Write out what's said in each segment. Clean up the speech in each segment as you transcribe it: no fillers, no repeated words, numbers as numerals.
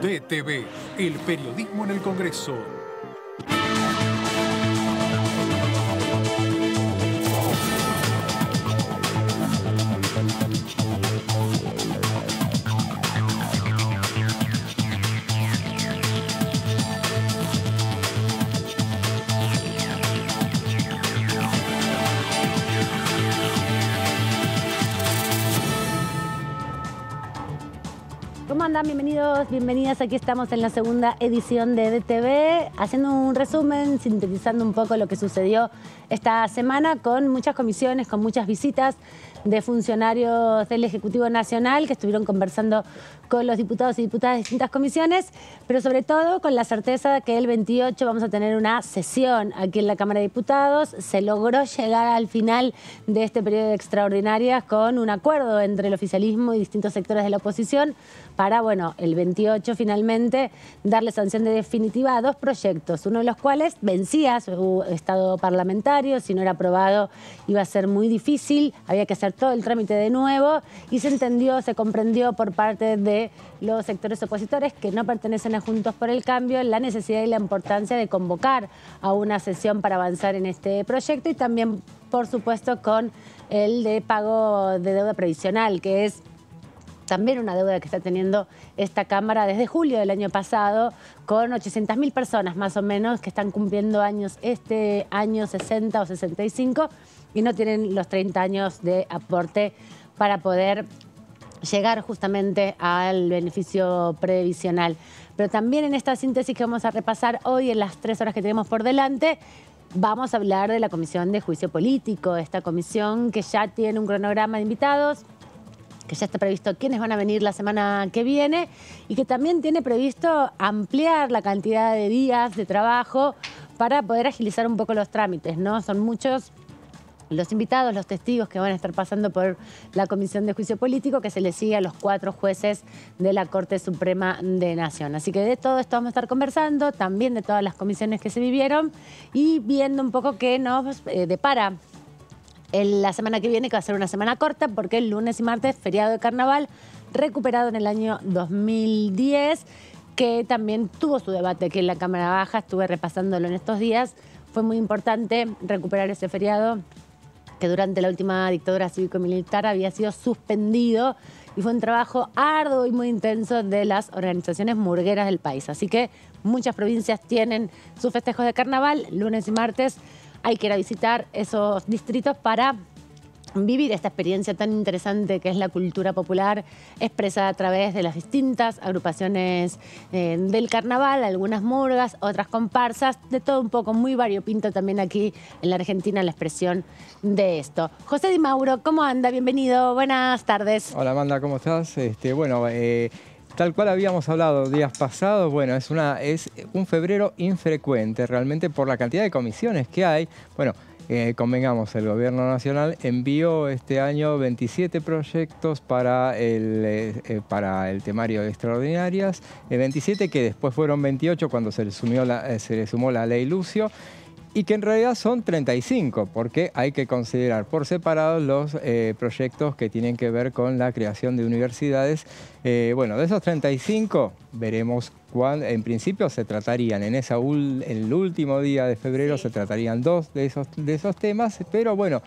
DTV, el periodismo en el Congreso. ¿Cómo andan? Bienvenidos, bienvenidas. Aquí estamos en la segunda edición de DTV, haciendo un resumen, sintetizando un poco lo que sucedió esta semana con muchas comisiones, con muchas visitas de funcionarios del Ejecutivo Nacional que estuvieron conversando con los diputados y diputadas de distintas comisiones, pero sobre todo con la certeza de que el 28 vamos a tener una sesión aquí en la Cámara de Diputados. Se logró llegar al final de este periodo de extraordinarias con un acuerdo entre el oficialismo y distintos sectores de la oposición para, bueno, el 28 finalmente darle sanción definitiva a dos proyectos, uno de los cuales vencía su estado parlamentario, si no era aprobado iba a ser muy difícil, había que hacer todo el trámite de nuevo y se entendió, se comprendió por parte de los sectores opositores que no pertenecen a Juntos por el Cambio la necesidad y la importancia de convocar a una sesión para avanzar en este proyecto y también, por supuesto, con el de pago de deuda previsional, que es también una deuda que está teniendo esta Cámara desde julio del año pasado, con 800.000 personas más o menos que están cumpliendo años este año 60 o 65 y no tienen los 30 años de aporte para poder llegar justamente al beneficio previsional. Pero también en esta síntesis que vamos a repasar hoy, en las 3 horas que tenemos por delante, vamos a hablar de la Comisión de Juicio Político, esta comisión que ya tiene un cronograma de invitados, que ya está previsto quiénes van a venir la semana que viene y que también tiene previsto ampliar la cantidad de días de trabajo para poder agilizar un poco los trámites, ¿no? Son muchos los invitados, los testigos que van a estar pasando por la Comisión de Juicio Político, que se le sigue a los 4 jueces de la Corte Suprema de Nación. Así que de todo esto vamos a estar conversando, también de todas las comisiones que se vivieron y viendo un poco qué nos depara la semana que viene, que va a ser una semana corta, porque el lunes y martes, feriado de carnaval, recuperado en el año 2010, que también tuvo su debate aquí en la Cámara Baja, estuve repasándolo en estos días. Fue muy importante recuperar ese feriado que durante la última dictadura cívico-militar había sido suspendido y fue un trabajo arduo y muy intenso de las organizaciones murgueras del país. Así que muchas provincias tienen sus festejos de carnaval, lunes y martes. Hay que ir a visitar esos distritos para vivir esta experiencia tan interesante que es la cultura popular expresada a través de las distintas agrupaciones del carnaval, algunas murgas, otras comparsas, de todo un poco, muy variopinto también aquí en la Argentina la expresión de esto. José Di Mauro, ¿cómo anda? Bienvenido, buenas tardes. Hola Amanda, ¿cómo estás? Tal cual habíamos hablado días pasados, bueno, es un febrero infrecuente realmente por la cantidad de comisiones que hay. Bueno, convengamos, el Gobierno Nacional envió este año 27 proyectos para el temario de extraordinarias, 27 que después fueron 28 cuando se le sumó la ley Lucio, y que en realidad son 35, porque hay que considerar por separado los proyectos que tienen que ver con la creación de universidades. Bueno, de esos 35, veremos cuándo. En principio se tratarían, en el último día de febrero se tratarían 2 de esos temas, pero bueno,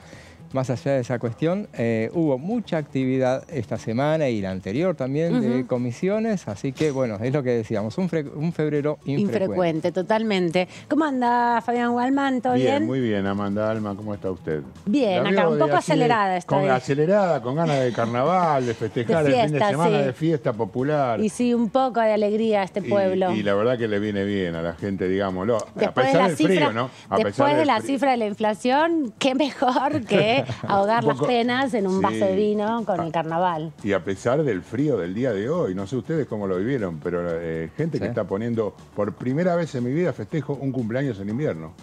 más allá de esa cuestión, hubo mucha actividad esta semana y la anterior también de comisiones, así que bueno, es lo que decíamos, un febrero infrecuente. Totalmente. ¿Cómo anda Fabián Wallman? ¿Todo bien? Bien, muy bien, Amanda Alma, ¿cómo está usted? Bien, acá un poco acelerada estoy. Acelerada, con ganas de carnaval, de festejar el fin de semana, de fiesta popular. Y sí, un poco de alegría a este pueblo. Y la verdad que le viene bien a la gente, digámoslo, a Después pesar del frío, ¿no? Después de la cifra de la inflación, qué mejor que ahogar las penas en un vaso de vino con el carnaval. Y a pesar del frío del día de hoy, no sé ustedes cómo lo vivieron, pero gente que está poniendo, por primera vez en mi vida festejo un cumpleaños en invierno.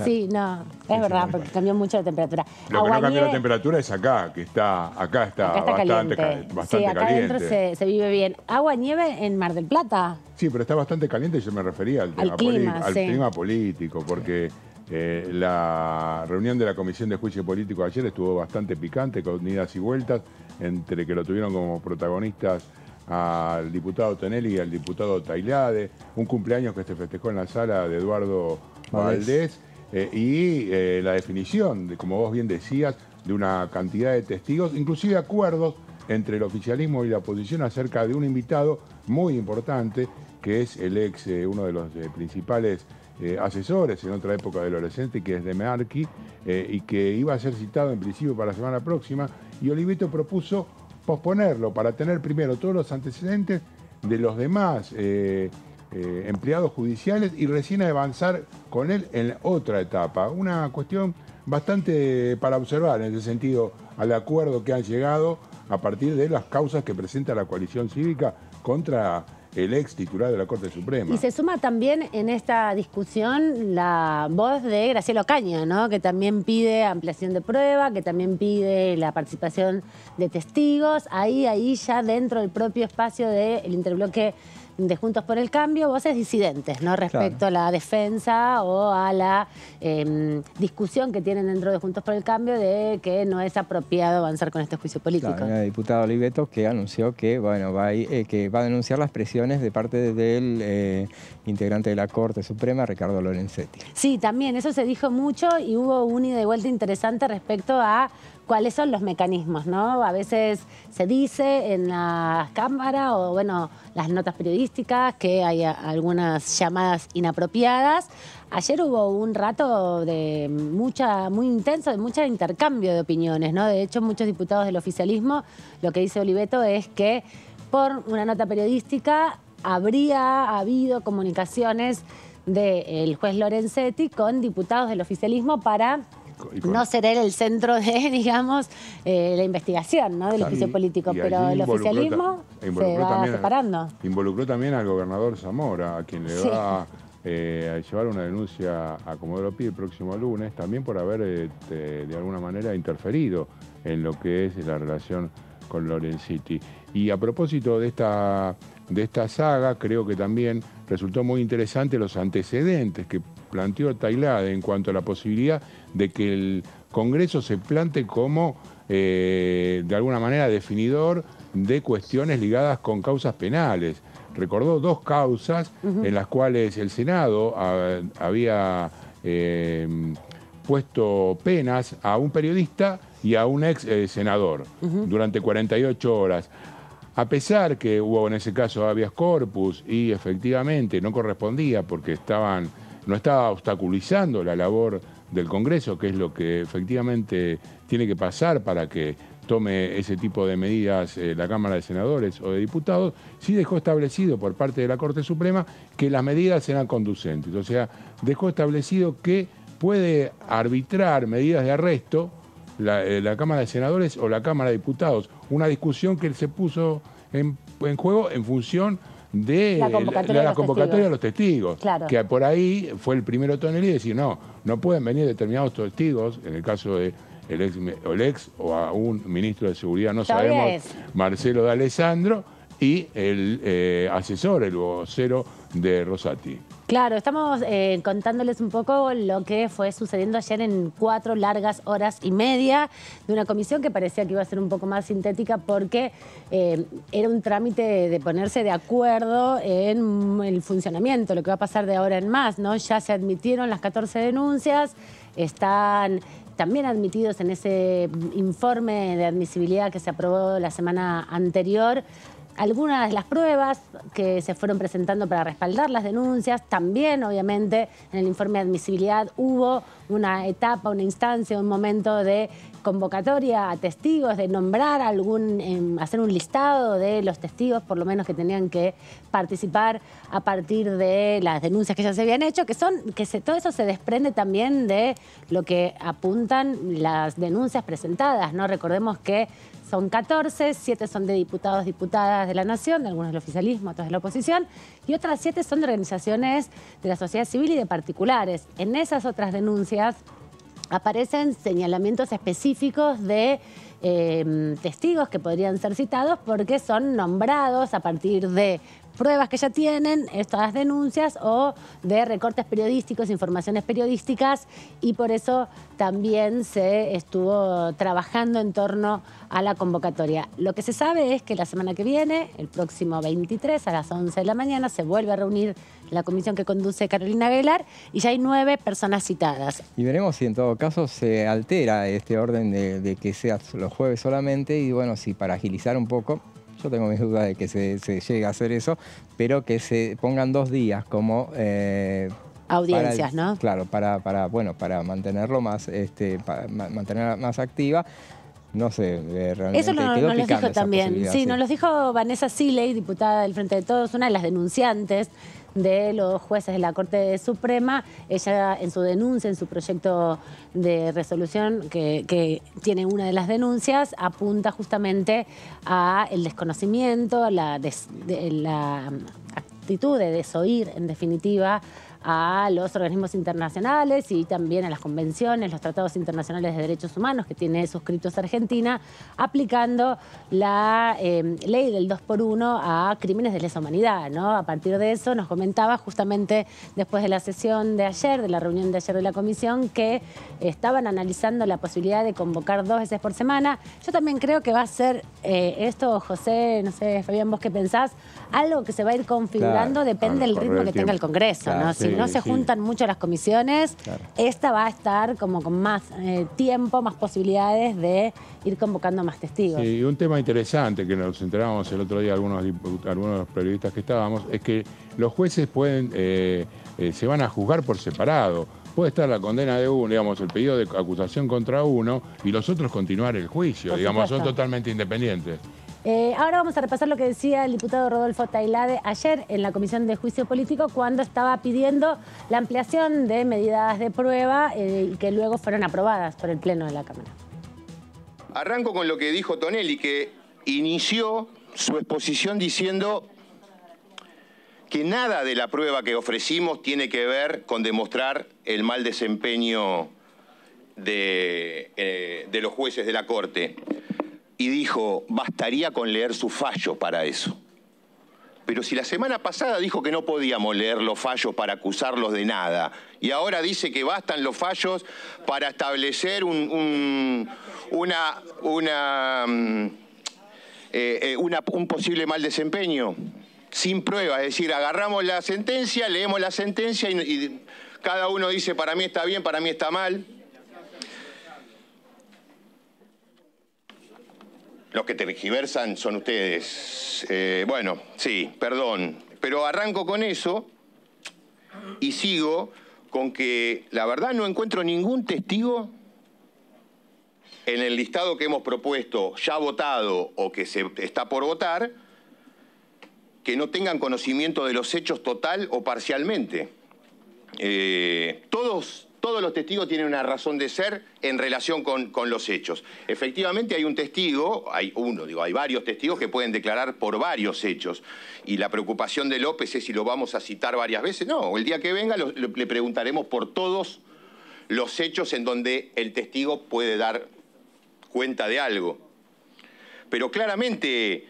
Sí, no, es verdad, porque cambió mucho la temperatura. Lo que no cambió la temperatura es acá, que está bastante caliente. Sí, acá adentro se vive bien. ¿Agua nieve en Mar del Plata? Sí, pero está bastante caliente y yo me refería al clima político, porque la reunión de la Comisión de Juicio Político ayer estuvo bastante picante, con idas y vueltas, entre que lo tuvieron como protagonistas al diputado Tonelli y al diputado Tailade, un cumpleaños que se festejó en la sala de Eduardo Valdés, y la definición, de, como vos bien decías, de una cantidad de testigos, inclusive acuerdos entre el oficialismo y la oposición acerca de un invitado muy importante, que es el uno de los principales asesores en otra época de Lorenzetti, que es de Mearchi, y que iba a ser citado en principio para la semana próxima, y Oliveto propuso posponerlo para tener primero todos los antecedentes de los demás empleados judiciales y recién avanzar con él en otra etapa. Una cuestión bastante para observar en ese sentido al acuerdo que han llegado a partir de las causas que presenta la coalición cívica contra el ex titular de la Corte Suprema. Y se suma también en esta discusión la voz de Graciela Ocaña, ¿no? Que también pide ampliación de prueba, que también pide la participación de testigos. Ahí ya dentro del propio espacio del interbloque de Juntos por el Cambio, voces disidentes, ¿no? Respecto a la defensa o a la discusión que tienen dentro de Juntos por el Cambio de que no es apropiado avanzar con este juicio político. Claro, el diputado Oliveto que anunció que, bueno, que va a denunciar las presiones de parte del integrante de la Corte Suprema, Ricardo Lorenzetti. Sí, también, eso se dijo mucho y hubo un ida y vuelta interesante respecto a cuáles son los mecanismos, ¿no? A veces se dice en la Cámara o, bueno, las notas periodísticas que hay algunas llamadas inapropiadas. Ayer hubo un rato de muy intenso, de mucho intercambio de opiniones, ¿no? De hecho, muchos diputados del oficialismo, lo que dice Oliveto es que por una nota periodística habría habido comunicaciones del juez Lorenzetti con diputados del oficialismo para no ser él el centro de, digamos, la investigación, ¿no? Del juicio político, pero el oficialismo se va separando. Involucró también al gobernador Zamora, a quien le va a llevar una denuncia a Comodoro Pi el próximo lunes, también por haber de alguna manera interferido en lo que es la relación con Lorenzetti. Y a propósito de esta saga, creo que también resultó muy interesante los antecedentes que planteó Tailade en cuanto a la posibilidad de que el Congreso se plante como, de alguna manera, definidor de cuestiones ligadas con causas penales. Recordó dos causas en las cuales el Senado había puesto penas a un periodista y a un ex senador durante 48 horas. A pesar que hubo en ese caso habeas corpus y efectivamente no correspondía porque no estaba obstaculizando la labor del Congreso, que es lo que efectivamente tiene que pasar para que tome ese tipo de medidas la Cámara de Senadores o de Diputados, sí dejó establecido por parte de la Corte Suprema que las medidas eran conducentes. O sea, dejó establecido que puede arbitrar medidas de arresto la Cámara de Senadores o la Cámara de Diputados. Una discusión que se puso en juego en función de la convocatoria de los testigos. Claro. Que por ahí fue el primero Tonelli de decir, no pueden venir determinados testigos, en el caso de el ex o a un ministro de Seguridad, no sabemos, Marcelo D'Alessandro, y el asesor, el vocero de Rosati. Claro, estamos contándoles un poco lo que fue sucediendo ayer en 4 largas horas y media de una comisión que parecía que iba a ser un poco más sintética porque era un trámite de ponerse de acuerdo en el funcionamiento, lo que va a pasar de ahora en más, ¿no? Ya se admitieron las 14 denuncias, están también admitidos en ese informe de admisibilidad que se aprobó la semana anterior algunas de las pruebas que se fueron presentando para respaldar las denuncias. También, obviamente, en el informe de admisibilidad hubo una etapa, una instancia, un momento de convocatoria a testigos, de nombrar hacer un listado de los testigos, por lo menos que tenían que participar a partir de las denuncias que ya se habían hecho, todo eso se desprende también de lo que apuntan las denuncias presentadas, ¿no? Recordemos que son 14, 7 son de diputados, diputadas de la Nación, algunos del oficialismo, otros de la oposición, y otras 7 son de organizaciones de la sociedad civil y de particulares. En esas otras denuncias aparecen señalamientos específicos de testigos que podrían ser citados porque son nombrados a partir de pruebas que ya tienen, estas denuncias, o de recortes periodísticos, informaciones periodísticas, y por eso también se estuvo trabajando en torno a la convocatoria. Lo que se sabe es que la semana que viene, el próximo 23 a las 11 de la mañana, se vuelve a reunir la comisión que conduce Carolina Aguilar y ya hay 9 personas citadas. Y veremos si en todo caso se altera este orden de que sea los jueves solamente, y bueno, si para agilizar un poco, yo tengo mis dudas de que se llegue a hacer eso, pero que se pongan 2 días como... audiencias, ¿no? Claro, para mantenerlo más, mantenerla más activa. No sé, realmente eso nos quedó los picando dijo esa también. posibilidad, Sí, nos los dijo Vanessa Siley, diputada del Frente de Todos, una de las denunciantes de los jueces de la Corte Suprema. Ella, en su denuncia, en su proyecto de resolución, que tiene una de las denuncias, apunta justamente a el desconocimiento, la actitud de desoír, en definitiva, a los organismos internacionales y también a las convenciones, los tratados internacionales de derechos humanos que tiene suscritos Argentina, aplicando la ley del 2x1 a crímenes de lesa humanidad, ¿no? A partir de eso nos comentaba justamente después de la sesión de ayer, de la reunión de ayer de la comisión, que estaban analizando la posibilidad de convocar 2 veces por semana. Yo también creo que va a ser esto, José, no sé, Fabián, vos qué pensás, algo que se va a ir configurando, depende del ritmo que tenga el Congreso, claro, ¿no? Si no se juntan mucho las comisiones, esta va a estar como con más tiempo, más posibilidades de ir convocando más testigos. Sí, y un tema interesante que nos enterábamos el otro día algunos periodistas que estábamos, es que los jueces pueden se van a juzgar por separado. Puede estar la condena de uno, digamos, el pedido de acusación contra uno, y los otros continuar el juicio, Por digamos, supuesto. son totalmente independientes. Ahora vamos a repasar lo que decía el diputado Rodolfo Tailade ayer en la Comisión de Juicio Político, cuando estaba pidiendo la ampliación de medidas de prueba y que luego fueron aprobadas por el Pleno de la Cámara. Arranco con lo que dijo Tonelli, que inició su exposición diciendo que nada de la prueba que ofrecimos tiene que ver con demostrar el mal desempeño de los jueces de la Corte. Y dijo, bastaría con leer su fallo para eso. Pero si la semana pasada dijo que no podíamos leer los fallos para acusarlos de nada, y ahora dice que bastan los fallos para establecer un posible mal desempeño, sin prueba, es decir, agarramos la sentencia, leemos la sentencia y cada uno dice, para mí está bien, para mí está mal. Los que tergiversan son ustedes. Bueno, sí, perdón. Pero arranco con eso y sigo con que la verdad no encuentro ningún testigo en el listado que hemos propuesto, ya votado o que se está por votar, que no tengan conocimiento de los hechos total o parcialmente. Todos los testigos tienen una razón de ser en relación con los hechos. Efectivamente hay un testigo, hay varios testigos que pueden declarar por varios hechos. Y la preocupación de López es si lo vamos a citar varias veces. No, el día que venga le preguntaremos por todos los hechos en donde el testigo puede dar cuenta de algo. Pero claramente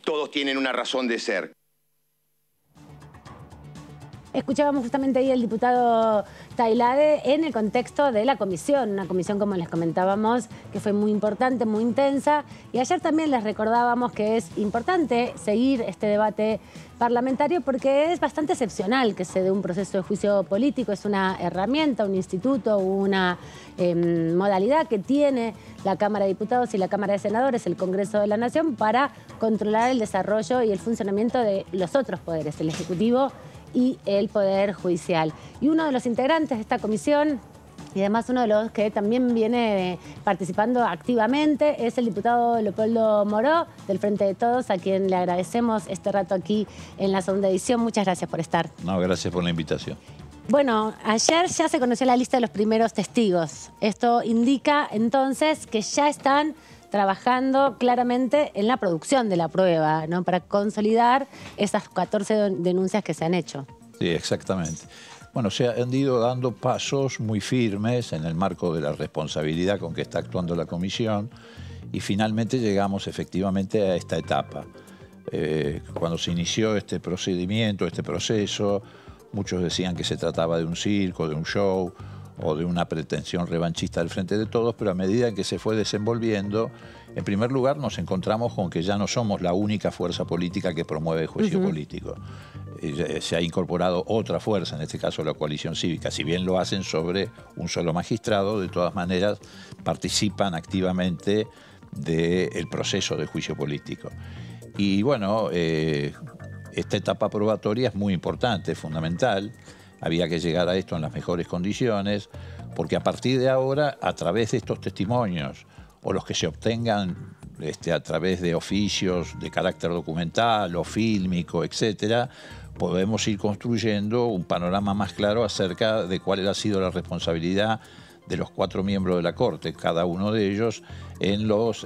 todos tienen una razón de ser. Escuchábamos justamente ahí el diputado Tailade en el contexto de la comisión, una comisión, como les comentábamos, que fue muy importante, muy intensa. Y ayer también les recordábamos que es importante seguir este debate parlamentario porque es bastante excepcional que se dé un proceso de juicio político. Es una herramienta, un instituto, una modalidad que tiene la Cámara de Diputados y la Cámara de Senadores, el Congreso de la Nación, para controlar el desarrollo y el funcionamiento de los otros poderes, el Ejecutivo y el Poder Judicial. Y uno de los integrantes de esta comisión, y además uno de los que también viene participando activamente, es el diputado Leopoldo Moró, del Frente de Todos, a quien le agradecemos este rato aquí en la segunda edición. Muchas gracias por estar. No, gracias por la invitación. Bueno, ayer ya se conoció la lista de los primeros testigos. Esto indica entonces que ya están trabajando claramente en la producción de la prueba, ¿no? Para consolidar esas 14 denuncias que se han hecho. Sí, exactamente. Bueno, se han ido dando pasos muy firmes en el marco de la responsabilidad con que está actuando la comisión y finalmente llegamos efectivamente a esta etapa. cuando se inició este procedimiento, este proceso, muchos decían que se trataba de un circo, de un show o de una pretensión revanchista del Frente de Todos, pero a medida que se fue desenvolviendo, en primer lugar nos encontramos con que ya no somos la única fuerza política que promueve el juicio político. Se ha incorporado otra fuerza, en este caso la coalición cívica. Si bien lo hacen sobre un solo magistrado, de todas maneras participan activamente del proceso de juicio político. Y bueno, esta etapa probatoria es muy importante, es fundamental. Había que llegar a esto en las mejores condiciones, porque a partir de ahora, a través de estos testimonios, o los que se obtengan a través de oficios de carácter documental o fílmico, etcétera, podemos ir construyendo un panorama más claro acerca de cuál ha sido la responsabilidad de los 4 miembros de la Corte, cada uno de ellos, en los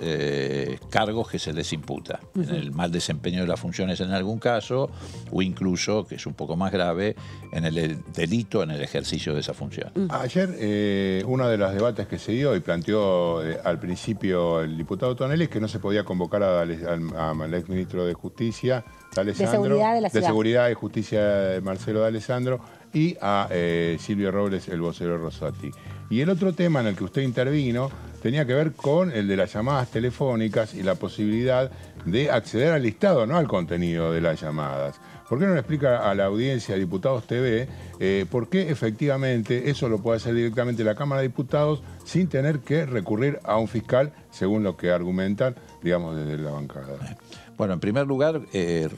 cargos que se les imputa, en el mal desempeño de las funciones en algún caso, o incluso, que es un poco más grave, en el delito en el ejercicio de esa función. Ayer, uno de los debates que se dio y planteó al principio el diputado Tonelli es que no se podía convocar al exministro de Justicia, D'Alessandro, de Seguridad y Justicia, Marcelo D'Alessandro, y a Silvio Robles, el vocero Rosati. Y el otro tema en el que usted intervino tenía que ver con el de las llamadas telefónicas y la posibilidad de acceder al listado, no al contenido de las llamadas. ¿Por qué no le explica a la audiencia de Diputados TV por qué efectivamente eso lo puede hacer directamente la Cámara de Diputados sin tener que recurrir a un fiscal, según lo que argumentan, digamos, desde la bancada? Bueno, en primer lugar,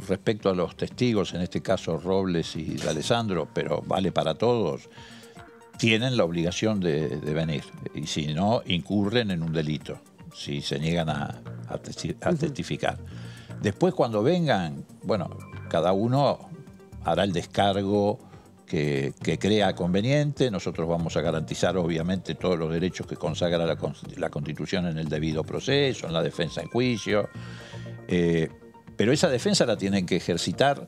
respecto a los testigos, en este caso Robles y D'Alessandro, pero vale para todos, tienen la obligación de venir, y si no, incurren en un delito, si se niegan a testificar. Después, cuando vengan, bueno, cada uno hará el descargo que crea conveniente. Nosotros vamos a garantizar, obviamente, todos los derechos que consagra la Constitución en el debido proceso, en la defensa en juicio. Pero esa defensa la tienen que ejercitar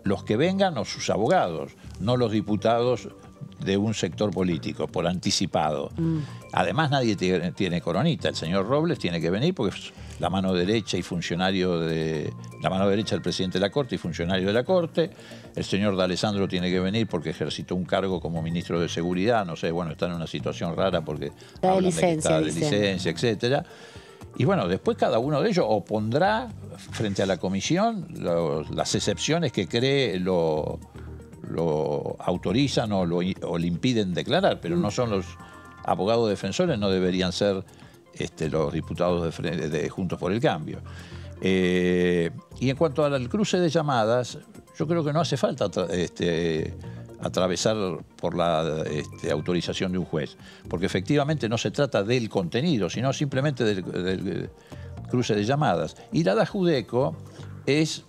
los que vengan o sus abogados, no los diputados de un sector político, por anticipado. Además, nadie tiene coronita. El señor Robles tiene que venir porque es la mano derecha y la mano derecha del presidente de la Corte y funcionario de la Corte. El señor D'Alessandro tiene que venir porque ejercitó un cargo como ministro de Seguridad. No sé, bueno, está en una situación rara porque hablan de que está de licencia, etcétera. Y bueno, después cada uno de ellos opondrá frente a la comisión las excepciones que cree lo autorizan o le impiden declarar, pero no son los abogados defensores, no deberían ser los diputados de Juntos por el Cambio. Y en cuanto al cruce de llamadas, yo creo que no hace falta atravesar por la autorización de un juez, porque efectivamente no se trata del contenido, sino simplemente del cruce de llamadas. Y la DAJUDECO es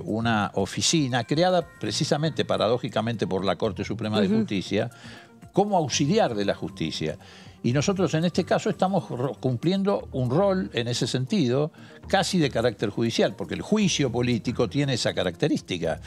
una oficina creada precisamente, paradójicamente, por la Corte Suprema de Justicia, como auxiliar de la justicia. Y nosotros en este caso estamos cumpliendo un rol en ese sentido, casi de carácter judicial, porque el juicio político tiene esa característica.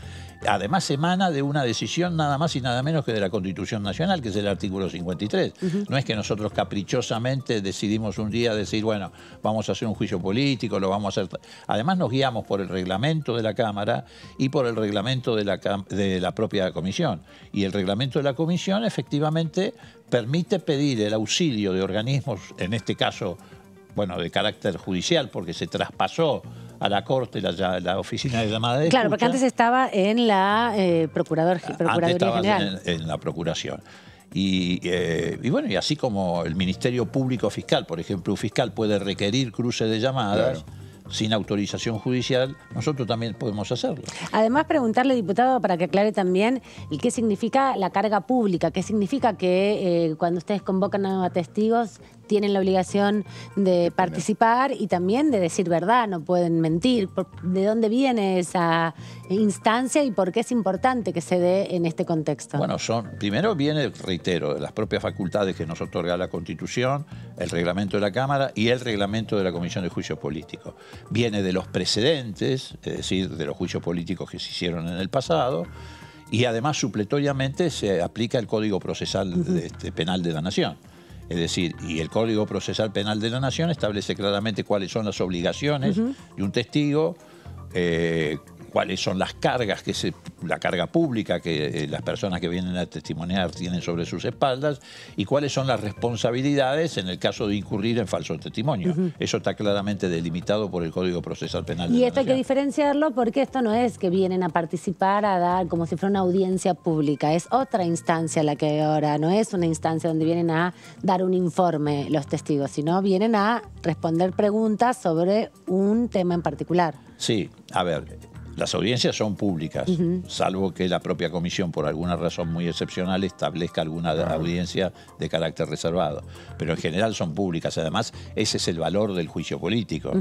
Además emana de una decisión nada más y nada menos que de la Constitución Nacional, que es el artículo 53. No es que nosotros caprichosamente decidimos un día decir, bueno, vamos a hacer un juicio político, lo vamos a hacer. Además nos guiamos por el reglamento de la Cámara y por el reglamento de la propia comisión. Y el reglamento de la comisión efectivamente permite pedir el auxilio de organismos, en este caso, bueno, de carácter judicial, porque se traspasó a la Corte la oficina de llamada de escucha. Claro, porque antes estaba en la Procuraduría General. En la Procuración. Y bueno, y así como el Ministerio Público Fiscal, por ejemplo, un fiscal puede requerir cruce de llamadas, claro, sin autorización judicial, nosotros también podemos hacerlo. Además, preguntarle, diputado, para que aclare también qué significa la carga pública, qué significa que cuando ustedes convocan a testigos tienen la obligación de participar y también de decir verdad, no pueden mentir. ¿De dónde viene esa instancia y por qué es importante que se dé en este contexto? Bueno, primero viene, reitero, de las propias facultades que nos otorga la Constitución, el reglamento de la Cámara y el reglamento de la Comisión de Juicio Político. Viene de los precedentes, es decir, de los juicios políticos que se hicieron en el pasado, y además supletoriamente se aplica el Código Procesal Penal de la Nación. Es decir, y el Código Procesal Penal de la Nación establece claramente cuáles son las obligaciones de un testigo cuáles son las cargas, la carga pública que las personas que vienen a testimoniar tienen sobre sus espaldas y cuáles son las responsabilidades en el caso de incurrir en falso testimonio. Eso está claramente delimitado por el Código Procesal Penal de Y la esto hay que Nación. diferenciarlo porque esto no es que vienen a participar, a dar como si fuera una audiencia pública. Es otra instancia la que hay ahora. No es una instancia donde vienen a dar un informe los testigos, sino vienen a responder preguntas sobre un tema en particular. Sí, a ver, las audiencias son públicas, salvo que la propia comisión, por alguna razón muy excepcional, establezca alguna audiencia de carácter reservado. Pero en general son públicas. Además, ese es el valor del juicio político,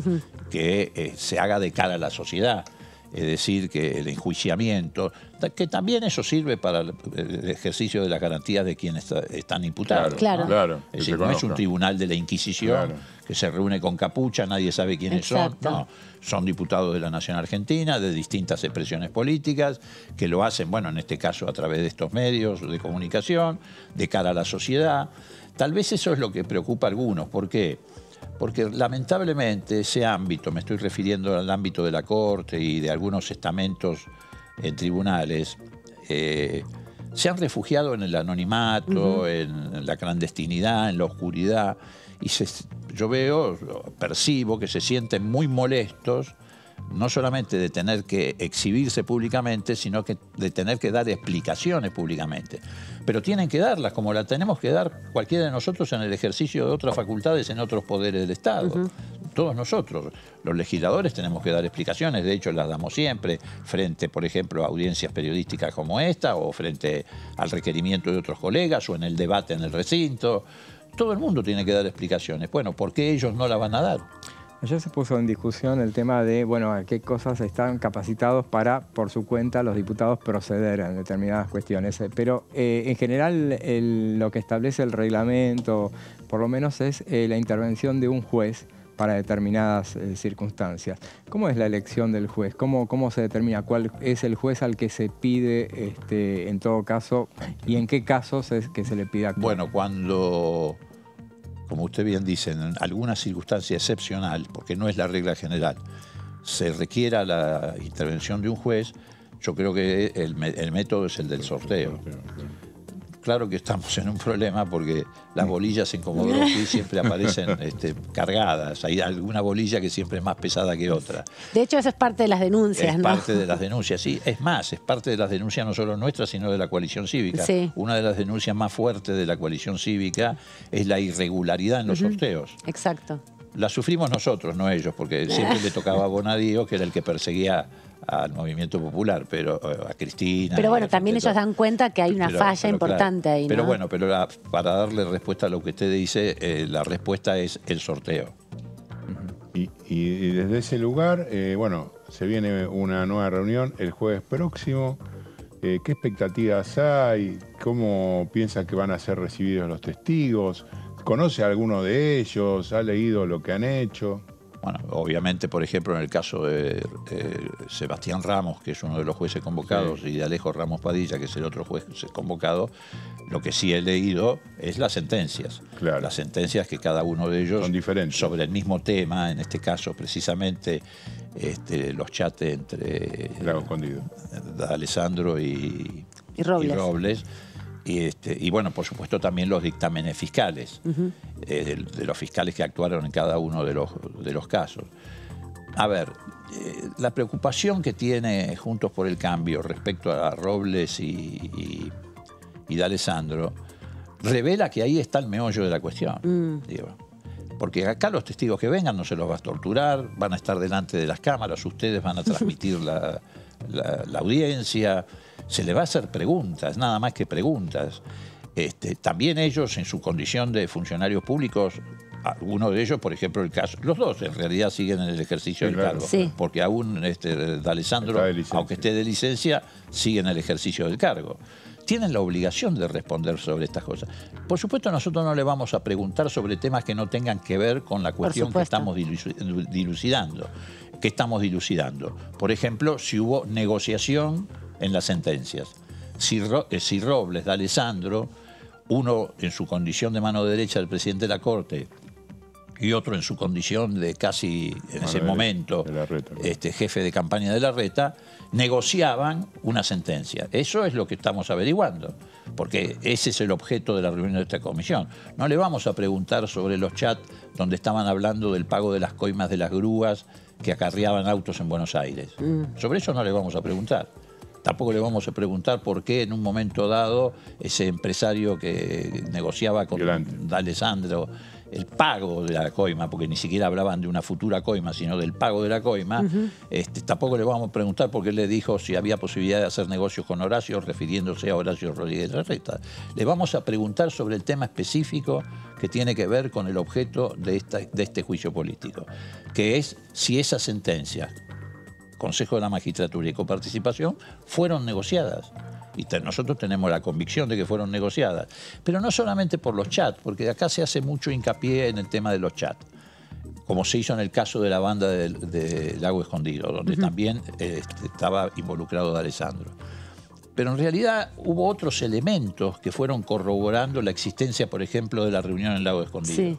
que se haga de cara a la sociedad. Es decir, que el enjuiciamiento, que también eso sirve para el ejercicio de las garantías de quienes están imputados. Claro. Es decir, no es un tribunal de la Inquisición que se reúne con capucha, nadie sabe quiénes son. No, son diputados de la Nación Argentina, de distintas expresiones políticas, que lo hacen, bueno, en este caso a través de estos medios de comunicación, de cara a la sociedad. Tal vez eso es lo que preocupa a algunos. ¿Por qué? Porque lamentablemente ese ámbito, me estoy refiriendo al ámbito de la Corte y de algunos estamentos en tribunales, se han refugiado en el anonimato, en la clandestinidad, en la oscuridad, y yo percibo que se sienten muy molestos, no solamente de tener que exhibirse públicamente, sino que de tener que dar explicaciones públicamente. Pero tienen que darlas, como las tenemos que dar cualquiera de nosotros en el ejercicio de otras facultades en otros poderes del Estado. Todos nosotros, los legisladores, tenemos que dar explicaciones, de hecho las damos siempre, frente, por ejemplo, a audiencias periodísticas como esta, o frente al requerimiento de otros colegas, o en el debate en el recinto. Todo el mundo tiene que dar explicaciones. Bueno, ¿por qué ellos no las van a dar? Ayer se puso en discusión el tema de, bueno, a qué cosas están capacitados para, por su cuenta, los diputados proceder en determinadas cuestiones. Pero en general lo que establece el reglamento, por lo menos, es la intervención de un juez para determinadas circunstancias. ¿Cómo es la elección del juez? ¿Cómo se determina cuál es el juez al que se pide, en todo caso, y en qué casos es que se le pide actuar? Bueno, cuando, como usted bien dice, en alguna circunstancia excepcional, porque no es la regla general, se requiera la intervención de un juez, yo creo que el método es el del sorteo. Claro que estamos en un problema porque las bolillas en Comodoro Pi siempre aparecen cargadas. Hay alguna bolilla que siempre es más pesada que otra. De hecho, eso es parte de las denuncias, ¿no? Es parte de las denuncias, sí. Es más, es parte de las denuncias no solo nuestras, sino de la coalición cívica. Sí. Una de las denuncias más fuertes de la coalición cívica es la irregularidad en los sorteos. Exacto. La sufrimos nosotros, no ellos, porque siempre le tocaba a Bonadío, que era el que perseguía al movimiento popular, pero a Cristina. Pero bueno, también ellos dan cuenta que hay una falla importante ahí, ¿no? Pero bueno, para darle respuesta a lo que usted dice, la respuesta es el sorteo. Y desde ese lugar, bueno, se viene una nueva reunión el jueves próximo. ¿Qué expectativas hay? ¿Cómo piensa que van a ser recibidos los testigos? ¿Conoce a alguno de ellos? ¿Ha leído lo que han hecho? Bueno, obviamente, por ejemplo, en el caso de Sebastián Ramos, que es uno de los jueces convocados, y de Alejo Ramos Padilla, que es el otro juez convocado, lo que sí he leído es las sentencias. Claro. Las sentencias que cada uno de ellos son diferentes sobre el mismo tema, en este caso precisamente los chats entre Lago Escondido, Alessandro y Robles. Y bueno, por supuesto también los dictámenes fiscales, de los fiscales que actuaron en cada uno de los casos. A ver, la preocupación que tiene Juntos por el Cambio respecto a Robles y de Alessandro revela que ahí está el meollo de la cuestión. Digo. Porque acá los testigos que vengan no se los va a torturar, van a estar delante de las cámaras, ustedes van a transmitir la audiencia, se les va a hacer preguntas, nada más que preguntas. También ellos, en su condición de funcionarios públicos, algunos de ellos, por ejemplo, el caso, los dos en realidad siguen en el ejercicio del cargo, porque aún de Alessandro, aunque esté de licencia, sigue en el ejercicio del cargo. Tienen la obligación de responder sobre estas cosas. Por supuesto, nosotros no le vamos a preguntar sobre temas que no tengan que ver con la cuestión que estamos dilucidando. Por ejemplo, si hubo negociación en las sentencias. Si Robles, de Alessandro, uno en su condición de mano derecha del presidente de la Corte, y otro en su condición de casi, en ese momento, de Larreta, ¿no? jefe de campaña de Larreta, negociaban una sentencia. Eso es lo que estamos averiguando, porque ese es el objeto de la reunión de esta comisión. No le vamos a preguntar sobre los chats donde estaban hablando del pago de las coimas de las grúas que acarreaban autos en Buenos Aires. Sobre eso no le vamos a preguntar. Tampoco le vamos a preguntar por qué en un momento dado ese empresario que negociaba con D'Alessandro el pago de la coima, porque ni siquiera hablaban de una futura coima, sino del pago de la coima, tampoco le vamos a preguntar por qué le dijo si había posibilidad de hacer negocios con Horacio, refiriéndose a Horacio Rodríguez Larreta. Le vamos a preguntar sobre el tema específico que tiene que ver con el objeto de este juicio político, que es si esas sentencias, Consejo de la Magistratura y coparticipación, fueron negociadas. Y nosotros tenemos la convicción de que fueron negociadas. Pero no solamente por los chats, porque acá se hace mucho hincapié en el tema de los chats, como se hizo en el caso de la banda de Lago Escondido, donde también estaba involucrado D'Alessandro. Pero en realidad hubo otros elementos que fueron corroborando la existencia, por ejemplo, de la reunión en Lago Escondido. Sí.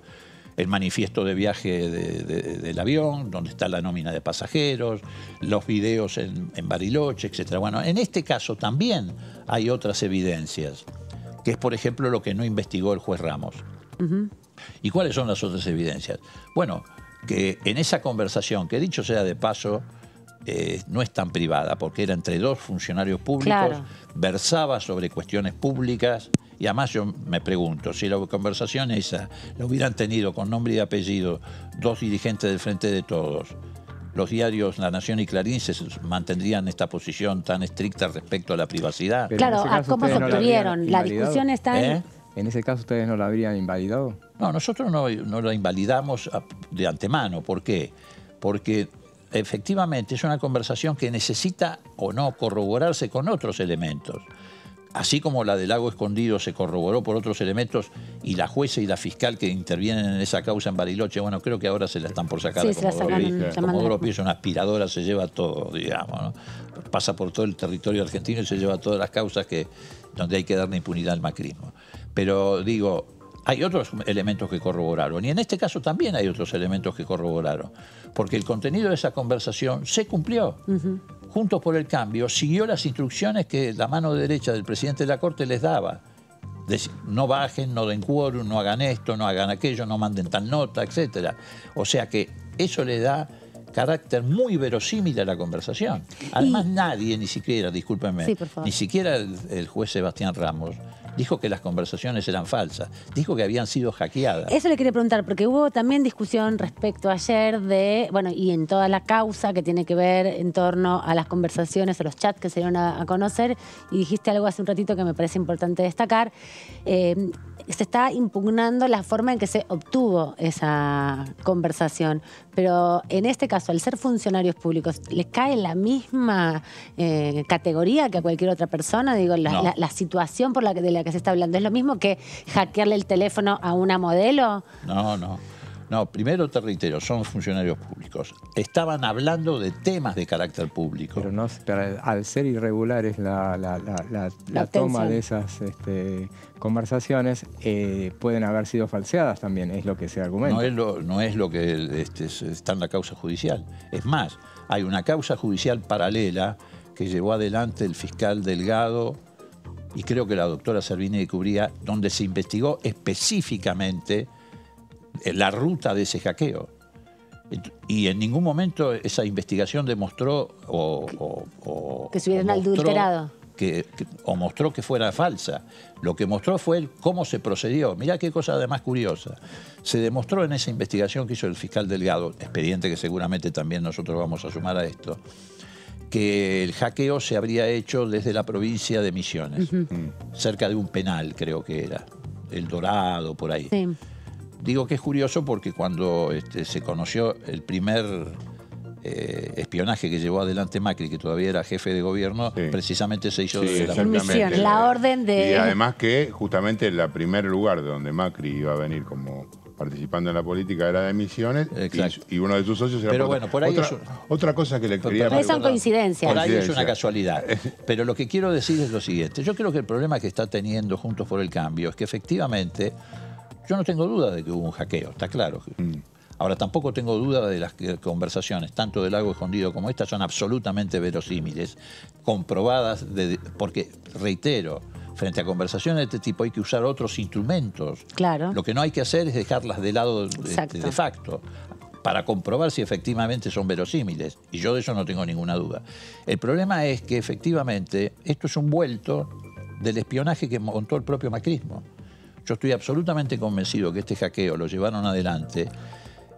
El manifiesto de viaje del avión, donde está la nómina de pasajeros, los videos en Bariloche, etc. Bueno, en este caso también hay otras evidencias, que es, por ejemplo, lo que no investigó el juez Ramos. ¿Y cuáles son las otras evidencias? Bueno, que en esa conversación, que dicho sea de paso, no es tan privada, porque era entre dos funcionarios públicos, versaba sobre cuestiones públicas. Y además yo me pregunto, si la conversación esa la hubieran tenido con nombre y apellido dos dirigentes del Frente de Todos, los diarios La Nación y Clarín se mantendrían esta posición tan estricta respecto a la privacidad. Pero claro, ¿a cómo se obtuvieron? La discusión está en... ¿En ese caso ustedes no la habrían invalidado? No, nosotros no la invalidamos de antemano. ¿Por qué? Porque efectivamente es una conversación que necesita o no corroborarse con otros elementos. Así como la del Lago Escondido se corroboró por otros elementos y la jueza y la fiscal que intervienen en esa causa en Bariloche, bueno, creo que ahora se la están por sacar a Comodoro Pi, es una aspiradora, se lleva todo, digamos, ¿no? Pasa por todo el territorio argentino y se lleva todas las causas donde hay que darle impunidad al macrismo. Pero digo, hay otros elementos que corroboraron y en este caso también hay otros elementos que corroboraron, porque el contenido de esa conversación se cumplió. Juntos por el Cambio siguió las instrucciones que la mano derecha del presidente de la Corte les daba. No bajen, no den quórum, no hagan esto, no hagan aquello, no manden tal nota, etc. O sea que eso le da carácter muy verosímil a la conversación. Además nadie, ni siquiera, discúlpenme, ni siquiera el juez Sebastián Ramos dijo que las conversaciones eran falsas, dijo que habían sido hackeadas. Eso le quería preguntar, porque hubo también discusión respecto ayer de, bueno, y en toda la causa que tiene que ver en torno a las conversaciones, a los chats que se dieron a conocer, y dijiste algo hace un ratito que me parece importante destacar, se está impugnando la forma en que se obtuvo esa conversación, pero en este caso, al ser funcionarios públicos, ¿les cae la misma categoría que a cualquier otra persona? Digo, la situación de la que se está hablando, ¿es lo mismo que hackearle el teléfono a una modelo? No, primero te reitero, son funcionarios públicos. Estaban hablando de temas de carácter público. Pero al ser irregulares la toma de esas conversaciones, pueden haber sido falseadas también, es lo que se argumenta. No es lo que está en la causa judicial. Es más, hay una causa judicial paralela que llevó adelante el fiscal Delgado y creo que la doctora Servini de Cubría, donde se investigó específicamente la ruta de ese hackeo. Y en ningún momento esa investigación demostró que se hubieran adulterado. O mostró que fuera falsa. Lo que mostró fue cómo se procedió. Mirá qué cosa además curiosa. Se demostró en esa investigación que hizo el fiscal Delgado, expediente que seguramente también nosotros vamos a sumar a esto, que el hackeo se habría hecho desde la provincia de Misiones, cerca de un penal, creo que era, El Dorado, por ahí. Sí. Digo que es curioso porque cuando se conoció el primer espionaje que llevó adelante Macri, que todavía era jefe de gobierno, precisamente se hizo desde la misión, la orden de... Y además que justamente el primer lugar de donde Macri iba a venir como participando en la política era de Misiones y uno de sus socios era... Pero bueno, por ahí otra cosa que le quería preguntar. Son coincidencias. Por ahí es una casualidad. Pero lo que quiero decir es lo siguiente. Yo creo que el problema que está teniendo Juntos por el Cambio es que efectivamente yo no tengo duda de que hubo un hackeo, está claro. Ahora, tampoco tengo duda de las conversaciones, tanto del Lago Escondido como esta, son absolutamente verosímiles, comprobadas, porque, reitero, frente a conversaciones de este tipo hay que usar otros instrumentos. Claro. Lo que no hay que hacer es dejarlas de lado de facto, para comprobar si efectivamente son verosímiles. Y yo de eso no tengo ninguna duda. El problema es que efectivamente esto es un vuelto del espionaje que montó el propio macrismo. Yo estoy absolutamente convencido que este hackeo lo llevaron adelante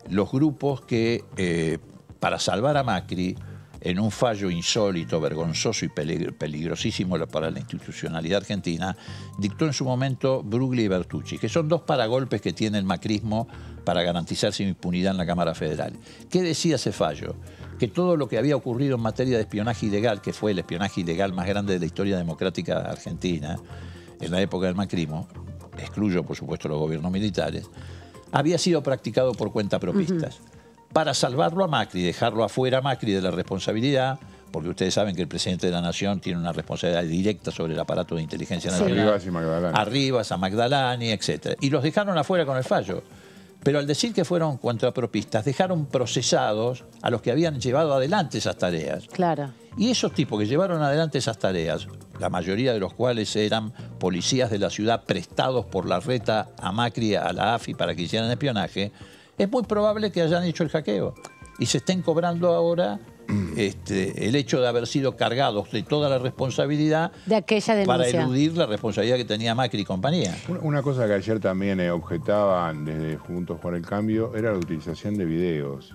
los grupos que, para salvar a Macri, en un fallo insólito, vergonzoso y peligrosísimo para la institucionalidad argentina, dictó en su momento Brugli y Bertucci, que son dos paragolpes que tiene el macrismo para garantizar su impunidad en la Cámara Federal. ¿Qué decía ese fallo? Que todo lo que había ocurrido en materia de espionaje ilegal, que fue el espionaje ilegal más grande de la historia democrática argentina, en la época del macrismo, excluyo por supuesto los gobiernos militares, había sido practicado por cuentapropistas. Para salvarlo a Macri, dejarlo afuera a Macri de la responsabilidad, porque ustedes saben que el presidente de la Nación tiene una responsabilidad directa sobre el aparato de inteligencia nacional. Arribas y Magdalani. Arribas, a Magdalani, etc. Y los dejaron afuera con el fallo. Pero al decir que fueron cuentapropistas, dejaron procesados a los que habían llevado adelante esas tareas. Claro. Y esos tipos que llevaron adelante esas tareas, la mayoría de los cuales eran policías de la ciudad prestados por la reta a Macri, a la AFI, para que hicieran espionaje, es muy probable que hayan hecho el hackeo y se estén cobrando ahora el hecho de haber sido cargados de toda la responsabilidad de aquella denuncia, para eludir la responsabilidad que tenía Macri y compañía. Una cosa que ayer también objetaban desde Juntos por el Cambio era la utilización de videos.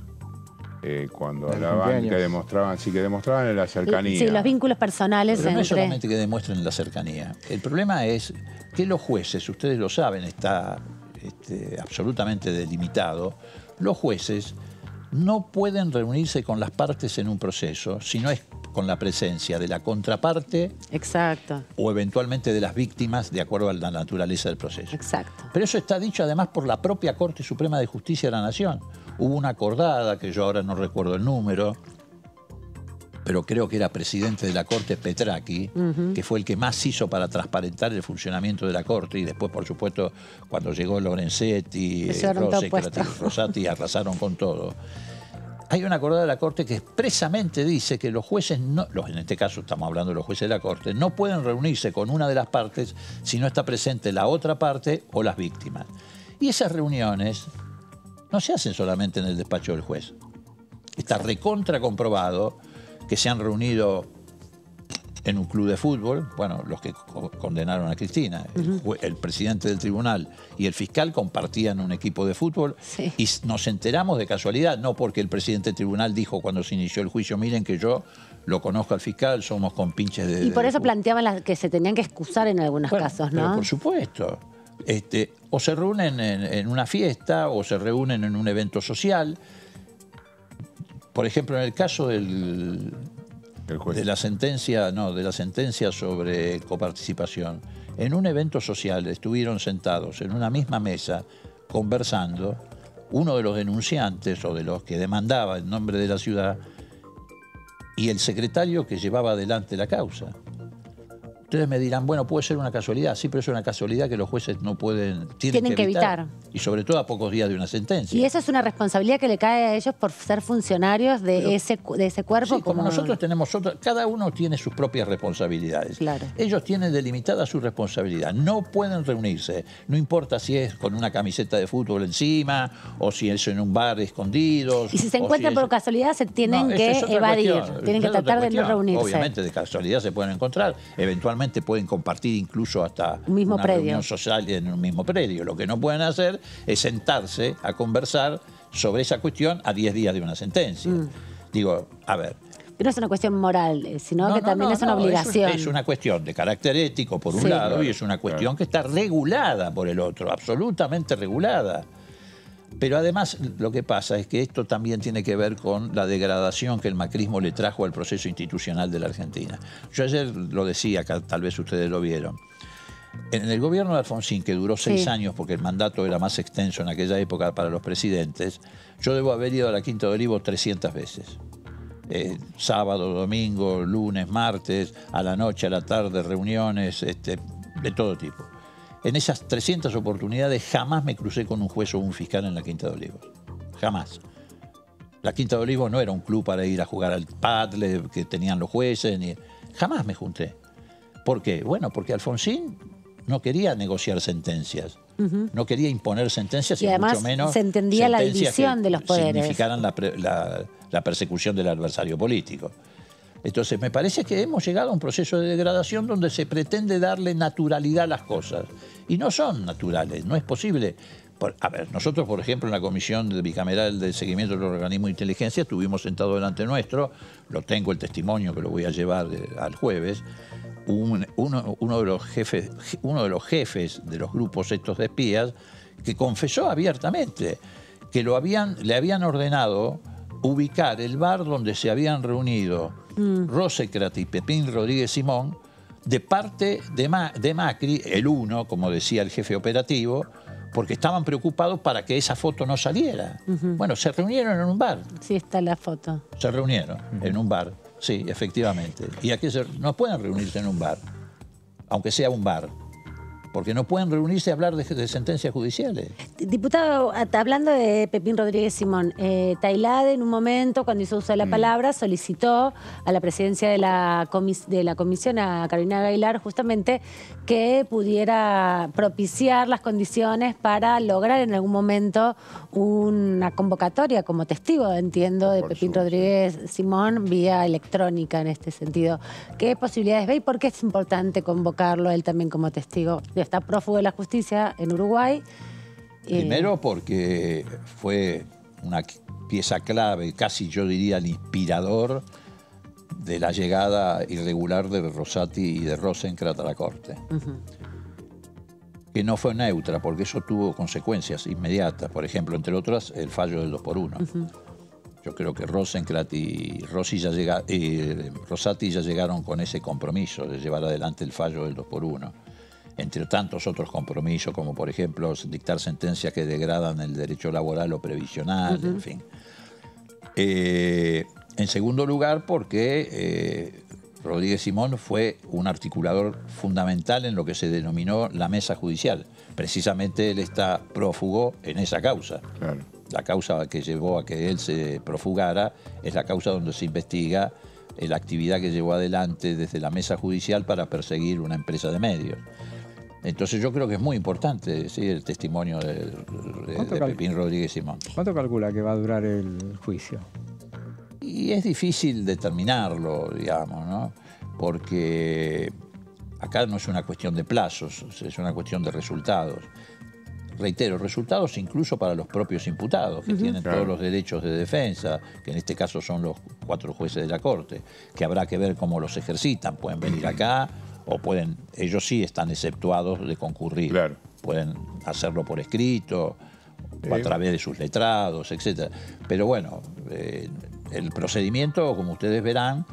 Cuando hablaban, que demostraban la cercanía. Sí, los vínculos personales. Pero no es solamente que demuestren la cercanía. El problema es que los jueces, ustedes lo saben, está absolutamente delimitado, los jueces no pueden reunirse con las partes en un proceso si no es con la presencia de la contraparte. Exacto. O eventualmente de las víctimas, de acuerdo a la naturaleza del proceso. Exacto. Pero eso está dicho además por la propia Corte Suprema de Justicia de la Nación. Hubo una acordada, que yo ahora no recuerdo el número, pero creo que era presidente de la Corte Petracchi, que fue el que más hizo para transparentar el funcionamiento de la Corte, y después, por supuesto, cuando llegó Lorenzetti, Rosati, arrasaron con todo. Hay una acordada de la Corte que expresamente dice que los jueces, en este caso estamos hablando de los jueces de la Corte, no pueden reunirse con una de las partes si no está presente la otra parte o las víctimas. Y esas reuniones no se hacen solamente en el despacho del juez. Está recontra comprobado que se han reunido en un club de fútbol, bueno, los que condenaron a Cristina, el presidente del tribunal y el fiscal compartían un equipo de fútbol, y nos enteramos de casualidad, no porque el presidente del tribunal dijo cuando se inició el juicio, miren que yo lo conozco al fiscal, somos compinches de... Y por eso planteaban que se tenían que excusar en algunos casos, ¿no? Pero por supuesto. O se reúnen en una fiesta o se reúnen en un evento social. Por ejemplo, en el caso de la sentencia sobre coparticipación, en un evento social estuvieron sentados en una misma mesa conversando uno de los denunciantes o de los que demandaba en nombre de la ciudad y el secretario que llevaba adelante la causa. Ustedes me dirán, bueno, puede ser una casualidad. Sí, pero es una casualidad que los jueces no pueden... Tienen que evitar. Y sobre todo a pocos días de una sentencia. Y esa es una responsabilidad que le cae a ellos por ser funcionarios de ese cuerpo. Sí, como nosotros tenemos otras... Cada uno tiene sus propias responsabilidades. Claro. Ellos tienen delimitada su responsabilidad. No pueden reunirse. No importa si es con una camiseta de fútbol encima o si es en un bar escondidos. Y si se encuentran por casualidad se tienen que evadir. Tienen que tratar de no reunirse. Obviamente de casualidad se pueden encontrar. Eventualmente pueden compartir incluso hasta una reunión social en un mismo predio. Lo que no pueden hacer es sentarse a conversar sobre esa cuestión a 10 días de una sentencia. Digo, a ver... Pero no es una cuestión moral, sino que también es una obligación. Es una cuestión de carácter ético por un lado y es una cuestión que está regulada por el otro, absolutamente regulada. Pero además lo que pasa es que esto también tiene que ver con la degradación que el macrismo le trajo al proceso institucional de la Argentina. Yo ayer lo decía, tal vez ustedes lo vieron. En el gobierno de Alfonsín, que duró 6 años porque el mandato era más extenso en aquella época para los presidentes, yo debo haber ido a la Quinta de Olivos 300 veces. Sábado, domingo, lunes, martes, a la noche, a la tarde, reuniones de todo tipo. En esas 300 oportunidades jamás me crucé con un juez o un fiscal en la Quinta de Olivos. jamás. La Quinta de Olivos no era un club para ir a jugar al pádel que tenían los jueces, jamás me junté. ¿Por qué? Bueno, porque Alfonsín no quería negociar sentencias, no quería imponer sentencias y además mucho menos se entendía la sentencias división de los poderes. Significaran la persecución del adversario político. Entonces, me parece que hemos llegado a un proceso de degradación donde se pretende darle naturalidad a las cosas. Y no son naturales, no es posible. A ver, nosotros, por ejemplo, en la Comisión Bicameral de Seguimiento del Organismo de Inteligencia, estuvimos sentados delante nuestro, lo tengo el testimonio que lo voy a llevar al jueves, uno de los jefes de los grupos estos de espías, que confesó abiertamente que le habían ordenado ubicar el bar donde se habían reunido Rosecrat y Pepín Rodríguez Simón de parte de Macri, el uno, como decía el jefe operativo, porque estaban preocupados para que esa foto no saliera. Bueno, se reunieron en un bar. Sí, está la foto. Se reunieron en un bar, sí, efectivamente. ¿Y a qué no pueden reunirse en un bar? Aunque sea un bar. Porque no pueden reunirse a hablar de sentencias judiciales. Diputado, hablando de Pepín Rodríguez Simón, Tailade en un momento, cuando hizo uso de la palabra, solicitó a la presidencia de la comisión, a Carolina Gaylar, justamente que pudiera propiciar las condiciones para lograr en algún momento una convocatoria como testigo, entiendo, de Pepín Rodríguez Simón vía electrónica en este sentido. ¿Qué posibilidades ve y por qué es importante convocarlo él también como testigo? Está prófugo de la justicia en Uruguay. Primero porque fue una pieza clave, casi yo diría el inspirador de la llegada irregular de Rosati y de Rosencrantz a la Corte. Que no fue neutra, porque eso tuvo consecuencias inmediatas. Por ejemplo, entre otras, el fallo del 2×1. Yo creo que Rosencrantz y Rosati ya llegaron con ese compromiso de llevar adelante el fallo del 2×1. Entre tantos otros compromisos, como por ejemplo dictar sentencias que degradan el derecho laboral o previsional, en fin. En segundo lugar, porque Rodríguez Simón fue un articulador fundamental en lo que se denominó la mesa judicial. Precisamente él está prófugo en esa causa. Claro. La causa que llevó a que él se profugara es la causa donde se investiga la actividad que llevó adelante desde la mesa judicial para perseguir una empresa de medios. Entonces yo creo que es muy importante, ¿sí?, el testimonio de Pepín Rodríguez Simón. ¿Cuánto calcula que va a durar el juicio? Y es difícil determinarlo, digamos, ¿no? Porque acá no es una cuestión de plazos, es una cuestión de resultados. Reitero, resultados incluso para los propios imputados, que tienen todos los derechos de defensa, que en este caso son los 4 jueces de la Corte, que habrá que ver cómo los ejercitan. Pueden venir acá o pueden, ellos sí están exceptuados de concurrir. Claro. Pueden hacerlo por escrito o a través de sus letrados, etc. Pero bueno, el procedimiento, como ustedes verán,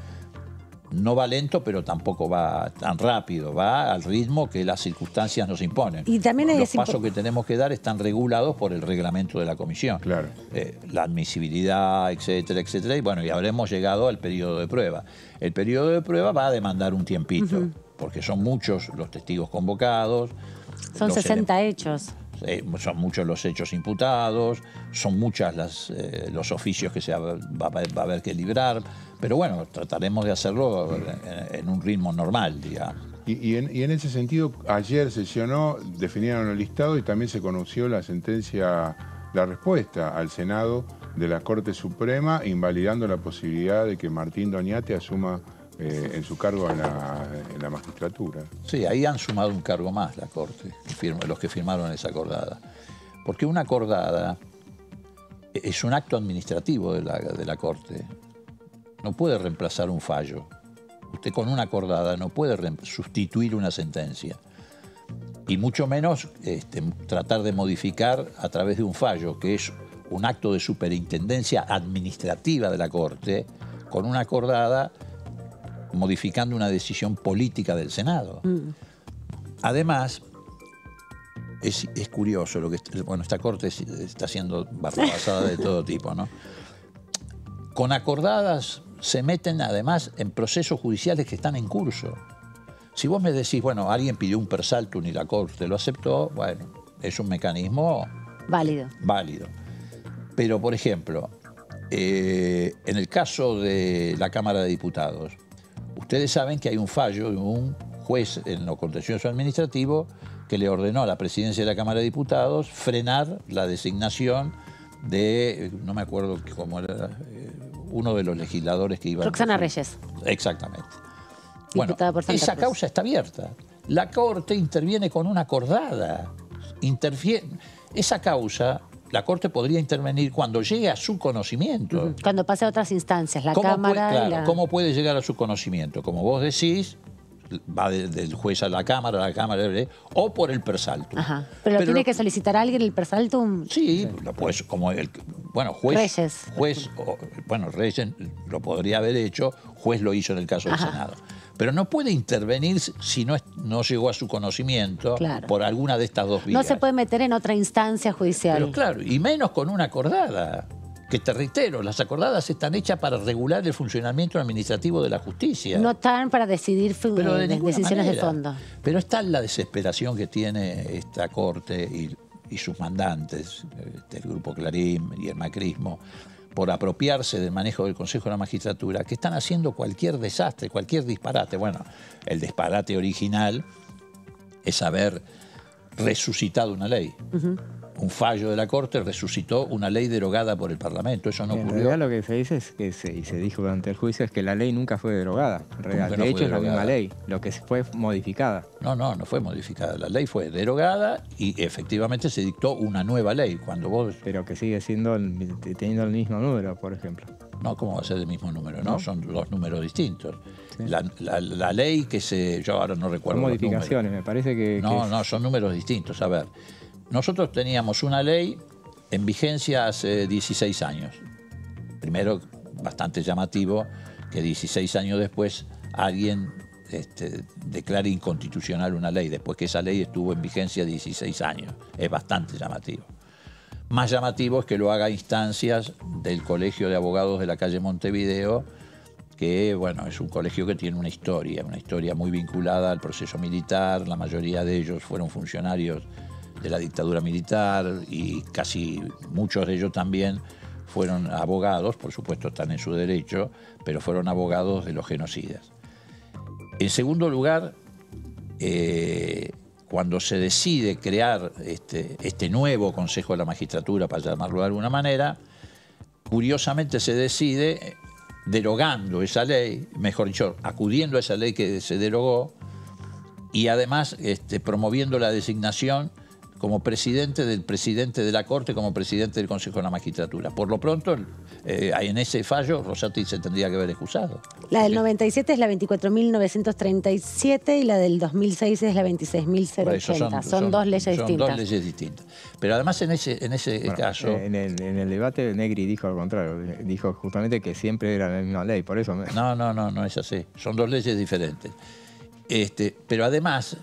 no va lento, pero tampoco va tan rápido, va al ritmo que las circunstancias nos imponen. Y también los pasos que tenemos que dar están regulados por el reglamento de la comisión. Claro. La admisibilidad, etcétera, etcétera. Y bueno, y habremos llegado al periodo de prueba. El periodo de prueba va a demandar un tiempito, porque son muchos los testigos convocados. Son 60 hechos. Son muchos los hechos imputados, son muchas los oficios que va a haber que librar, pero bueno, trataremos de hacerlo en un ritmo normal, digamos. Y en ese sentido, ayer sesionó, definieron el listado y también se conoció la sentencia, la respuesta al Senado de la Corte Suprema, invalidando la posibilidad de que Martín Doñate asuma en su cargo en la magistratura. Sí, ahí han sumado un cargo más la Corte, los que firmaron esa acordada. Porque una acordada es un acto administrativo de la Corte. No puede reemplazar un fallo. Usted con una acordada no puede sustituir una sentencia. Y mucho menos tratar de modificar a través de un fallo, que es un acto de superintendencia administrativa de la Corte, con una acordada modificando una decisión política del Senado. Además, es curioso lo que esta Corte está haciendo barrabasada de todo tipo, ¿no? Con acordadas se meten además en procesos judiciales que están en curso. Si vos me decís, bueno, alguien pidió un persaltum y la Corte lo aceptó, bueno, es un mecanismo válido. Pero, por ejemplo, en el caso de la Cámara de Diputados, ustedes saben que hay un fallo de un juez en lo contencioso administrativo que le ordenó a la presidencia de la Cámara de Diputados frenar la designación de, no me acuerdo cómo era, uno de los legisladores que iba... Roxana Reyes. Exactamente. Bueno, Diputada por Santa esa Cruz. causa está abierta. La Corte interviene con una acordada. Esa causa, la Corte podría intervenir cuando llegue a su conocimiento. Cuando pase a otras instancias, la ¿Cómo Cámara puede, y claro, la... ¿cómo puede llegar a su conocimiento? Como vos decís, va del juez a la Cámara, o por el persaltum. Ajá. Pero tiene que solicitar a alguien el persaltum. Sí, pues como juez... Reyes. Reyes lo podría haber hecho, juez lo hizo en el caso del Senado. Pero no puede intervenir si no llegó a su conocimiento por alguna de estas dos vías. No se puede meter en otra instancia judicial. Pero claro, y menos con una acordada. Que te reitero, las acordadas están hechas para regular el funcionamiento administrativo de la justicia. No están para decidir decisiones de fondo. Pero está la desesperación que tiene esta Corte y sus mandantes, el Grupo Clarín y el macrismo, por apropiarse del manejo del Consejo de la Magistratura, que están haciendo cualquier desastre, cualquier disparate. Bueno, el disparate original es haber resucitado una ley. Un fallo de la Corte resucitó una ley derogada por el Parlamento. Eso no ocurrió. En realidad lo que se dice es que y se dijo durante el juicio es que la ley nunca fue derogada. En realidad, de hecho es la misma ley, lo que fue modificada. No fue modificada. La ley fue derogada y efectivamente se dictó una nueva ley. Cuando vos... Pero que sigue siendo teniendo el mismo número, por ejemplo. No, ¿cómo va a ser el mismo número? No, son dos números distintos. Sí. La ley que yo ahora no recuerdo. Son modificaciones, me parece que... No, son números distintos. A ver, nosotros teníamos una ley en vigencia hace 16 años. Primero, bastante llamativo que 16 años después alguien declare inconstitucional una ley, después que esa ley estuvo en vigencia 16 años. Es bastante llamativo. Más llamativo es que lo haga a instancias del Colegio de Abogados de la calle Montevideo, que bueno, es un colegio que tiene una historia muy vinculada al proceso militar. La mayoría de ellos fueron funcionarios de la dictadura militar y casi muchos de ellos también fueron abogados, por supuesto están en su derecho, pero fueron abogados de los genocidas. En segundo lugar, cuando se decide crear este nuevo Consejo de la Magistratura, para llamarlo de alguna manera, curiosamente se decide derogando esa ley, mejor dicho, acudiendo a esa ley que se derogó y además promoviendo la designación como presidente de la Corte, como presidente del Consejo de la Magistratura. Por lo pronto, en ese fallo, Rosati se tendría que haber excusado. La del 97 es la 24.937 y la del 2006 es la 26.080. Son dos leyes distintas. Son dos leyes distintas. Pero además en ese caso... En el debate Negri dijo al contrario, dijo justamente que siempre era la misma ley, por eso... No es así. Son dos leyes diferentes. Pero además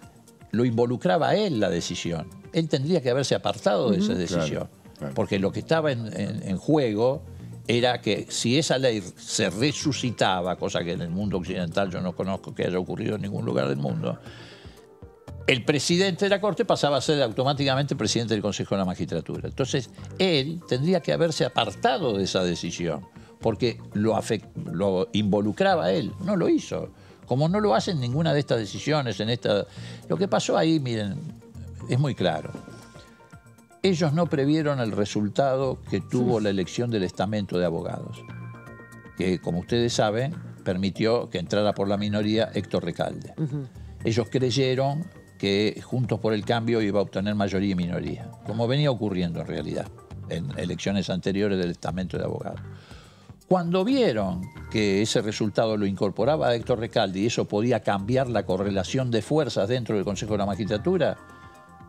lo involucraba a él la decisión. Él tendría que haberse apartado de esa decisión. Claro. Porque lo que estaba en juego era que si esa ley se resucitaba, cosa que en el mundo occidental yo no conozco que haya ocurrido en ningún lugar del mundo, el presidente de la Corte pasaba a ser automáticamente presidente del Consejo de la Magistratura. Entonces, él tendría que haberse apartado de esa decisión, porque lo involucraba a él. No lo hizo. Como no lo hacen ninguna de estas decisiones, lo que pasó ahí, miren, es muy claro. Ellos no previeron el resultado que tuvo la elección del estamento de abogados, que, como ustedes saben, permitió que entrara por la minoría Héctor Recalde. Ellos creyeron que Juntos por el Cambio iba a obtener mayoría y minoría, como venía ocurriendo en realidad en elecciones anteriores del estamento de abogados. Cuando vieron que ese resultado lo incorporaba a Héctor Recalde y eso podía cambiar la correlación de fuerzas dentro del Consejo de la Magistratura,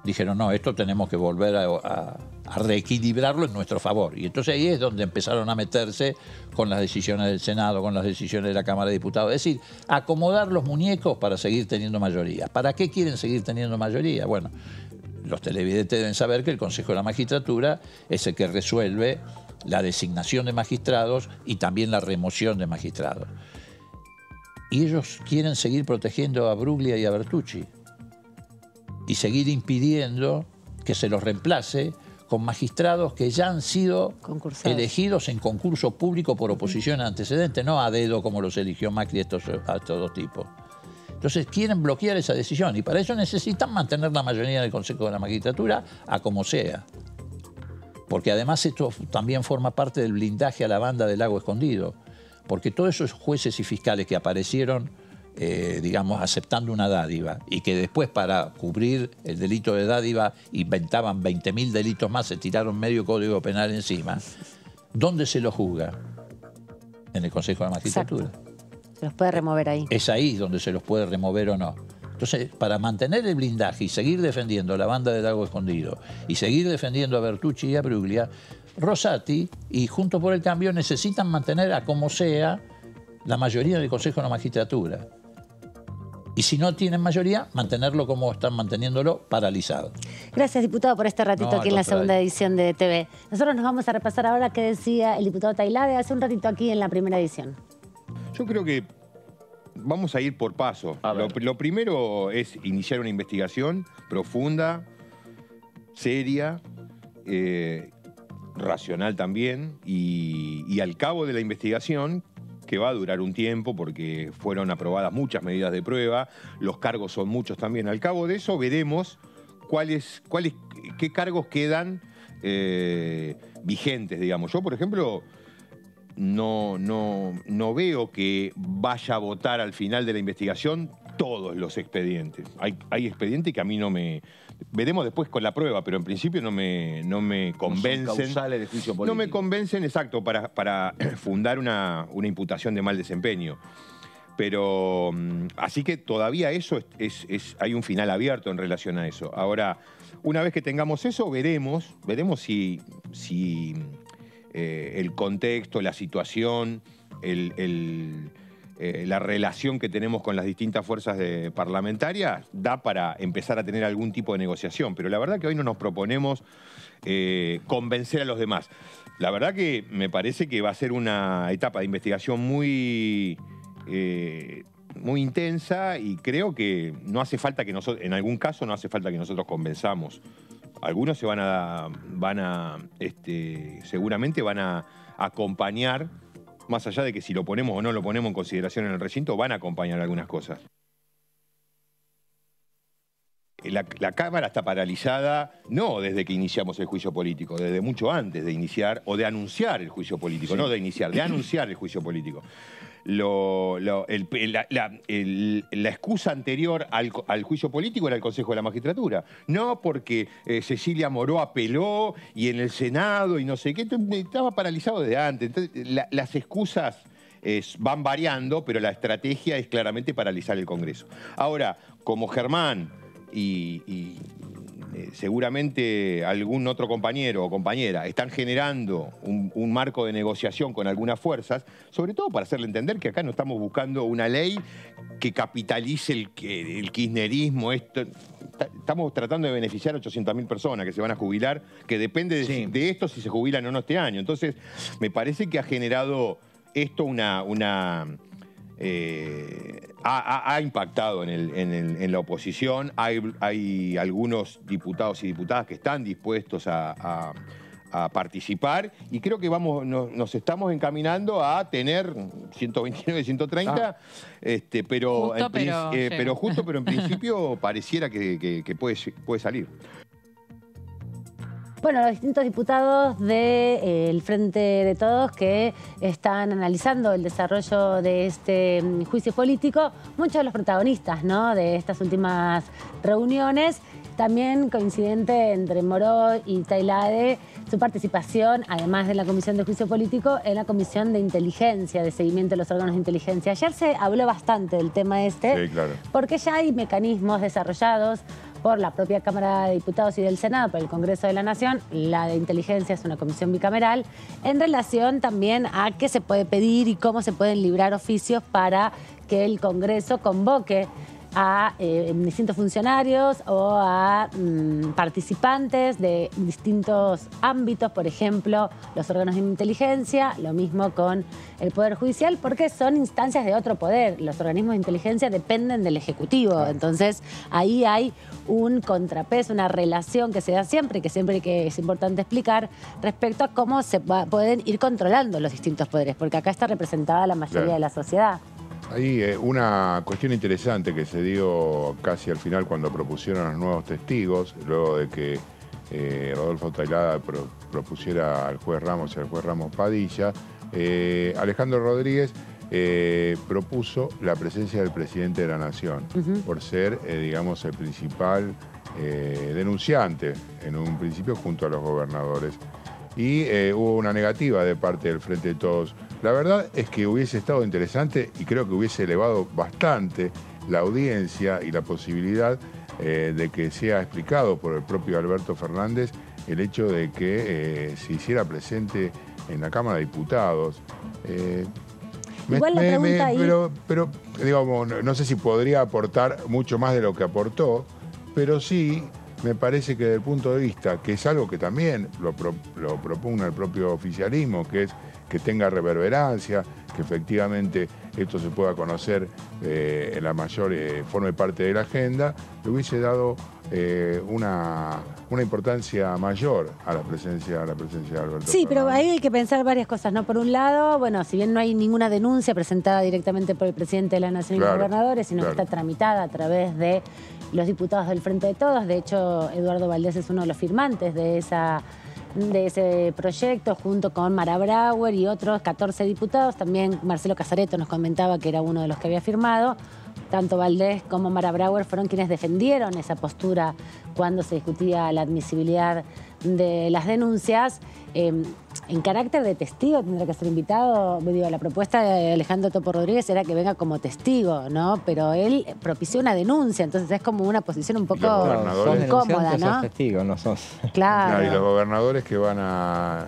dijeron, no, esto tenemos que volver a reequilibrarlo en nuestro favor. Y entonces ahí es donde empezaron a meterse con las decisiones del Senado, con las decisiones de la Cámara de Diputados. Es decir, acomodar los muñecos para seguir teniendo mayoría. ¿Para qué quieren seguir teniendo mayoría? Bueno, los televidentes deben saber que el Consejo de la Magistratura es el que resuelve la designación de magistrados y también la remoción de magistrados. Y ellos quieren seguir protegiendo a Bruglia y a Bertucci y seguir impidiendo que se los reemplace con magistrados que ya han sido elegidos en concurso público por oposición antecedente, no a dedo como los eligió Macri a estos dos tipos. Entonces quieren bloquear esa decisión y para eso necesitan mantener la mayoría del Consejo de la Magistratura a como sea. Porque además esto también forma parte del blindaje a la banda del Lago Escondido. Porque todos esos jueces y fiscales que aparecieron, digamos, aceptando una dádiva y que después para cubrir el delito de dádiva inventaban 20.000 delitos más, se tiraron medio código penal encima, ¿dónde se lo juzga? En el Consejo de la Magistratura. Exacto. Se los puede remover ahí. Es ahí donde se los puede remover o no. Entonces, para mantener el blindaje y seguir defendiendo a la banda del Lago Escondido y seguir defendiendo a Bertucci y a Bruglia, Rosati y Juntos por el Cambio necesitan mantener a como sea la mayoría del Consejo de la Magistratura. Y si no tienen mayoría, mantenerlo como están manteniéndolo, paralizado. Gracias, diputado, por este ratito aquí en la segunda edición de TV. Nosotros nos vamos a repasar ahora qué decía el diputado Tailade hace un ratito aquí en la primera edición. Yo creo que vamos a ir por paso. Lo primero es iniciar una investigación profunda, seria, racional también, y al cabo de la investigación, que va a durar un tiempo porque fueron aprobadas muchas medidas de prueba, los cargos son muchos también. Al cabo de eso veremos qué cargos quedan vigentes, digamos. Yo, por ejemplo, no veo que vaya a votar al final de la investigación todos los expedientes. Hay expedientes que a mí no me... Veremos después con la prueba, pero en principio no me convencen. No son causales de juicio político. No me convencen, exacto, para fundar una imputación de mal desempeño. Pero, así que todavía eso hay un final abierto en relación a eso. Ahora, una vez que tengamos eso, veremos si el contexto, la situación, la relación que tenemos con las distintas fuerzas parlamentarias da para empezar a tener algún tipo de negociación. Pero la verdad que hoy no nos proponemos convencer a los demás. La verdad que me parece que va a ser una etapa de investigación muy intensa y creo que no hace falta que nosotros, en algún caso no hace falta que nosotros convenzamos. Algunos se seguramente van a acompañar, más allá de que si lo ponemos o no lo ponemos en consideración en el recinto, van a acompañar algunas cosas. La Cámara está paralizada no desde que iniciamos el juicio político, desde mucho antes de iniciar o de anunciar el juicio político, sí. No de iniciar, de anunciar el juicio político. La excusa anterior al juicio político era el Consejo de la Magistratura. No porque Cecilia Moró apeló y en el Senado y no sé qué, estaba paralizado desde antes. Entonces, las excusas van variando, pero la estrategia es claramente paralizar el Congreso. Ahora, como Germán y seguramente algún otro compañero o compañera están generando un marco de negociación con algunas fuerzas, sobre todo para hacerle entender que acá no estamos buscando una ley que capitalice el kirchnerismo. Estamos tratando de beneficiar a 800.000 personas que se van a jubilar, que depende de esto si se jubilan o no este año. Entonces, me parece que ha generado esto ha impactado en la oposición. Hay algunos diputados y diputadas que están dispuestos a participar y creo que nos estamos encaminando a tener 129, 130, pero en principio pareciera que puede salir. Bueno, los distintos diputados del Frente de Todos que están analizando el desarrollo de este juicio político, muchos de los protagonistas, ¿no?, de estas últimas reuniones, también coincidente entre Moró y Tailade, su participación, además de la Comisión de Juicio Político, en la Comisión de Inteligencia, de seguimiento de los órganos de inteligencia. Ayer se habló bastante del tema sí, claro, porque ya hay mecanismos desarrollados por la propia Cámara de Diputados y del Senado, por el Congreso de la Nación. La de Inteligencia es una comisión bicameral, en relación también a qué se puede pedir y cómo se pueden librar oficios para que el Congreso convoque a distintos funcionarios o a participantes de distintos ámbitos, por ejemplo, los órganos de inteligencia, lo mismo con el Poder Judicial, porque son instancias de otro poder. Los organismos de inteligencia dependen del Ejecutivo, entonces ahí hay un contrapeso, una relación que se da siempre que es importante explicar respecto a cómo se pueden ir controlando los distintos poderes, porque acá está representada la mayoría de la sociedad. Hay una cuestión interesante que se dio casi al final cuando propusieron los nuevos testigos, luego de que Rodolfo Tailada propusiera al juez Ramos y al juez Ramos Padilla. Alejandro Rodríguez propuso la presencia del presidente de la Nación, por ser, digamos, el principal denunciante en un principio junto a los gobernadores. Y hubo una negativa de parte del Frente de Todos. La verdad es que hubiese estado interesante y creo que hubiese elevado bastante la audiencia y la posibilidad de que sea explicado por el propio Alberto Fernández el hecho de que se hiciera presente en la Cámara de Diputados. Igual la pregunta ahí... Pero digamos, no sé si podría aportar mucho más de lo que aportó, pero sí me parece que desde el punto de vista, que es algo que también lo propugna el propio oficialismo, que es que tenga reverberancia, que efectivamente esto se pueda conocer en la mayor, forme parte de la agenda, le hubiese dado una importancia mayor a la presencia de Alberto Fernández. Sí, pero ahí hay que pensar varias cosas, ¿no? Por un lado, bueno, si bien no hay ninguna denuncia presentada directamente por el presidente de la Nación y los gobernadores, sino que está tramitada a través de los diputados del Frente de Todos. De hecho, Eduardo Valdés es uno de los firmantes de ese proyecto, junto con Mara Brauer y otros 14 diputados. También Marcelo Casareto nos comentaba que era uno de los que había firmado. Tanto Valdés como Mara Brauer fueron quienes defendieron esa postura cuando se discutía la admisibilidad de las denuncias. En carácter de testigo tendrá que ser invitado. Digo, la propuesta de Alejandro Topo Rodríguez era que venga como testigo, ¿no? Pero él propició una denuncia, entonces es como una posición un poco incómoda, ¿no? Sos testigo, no sos. Claro. Y los gobernadores que van a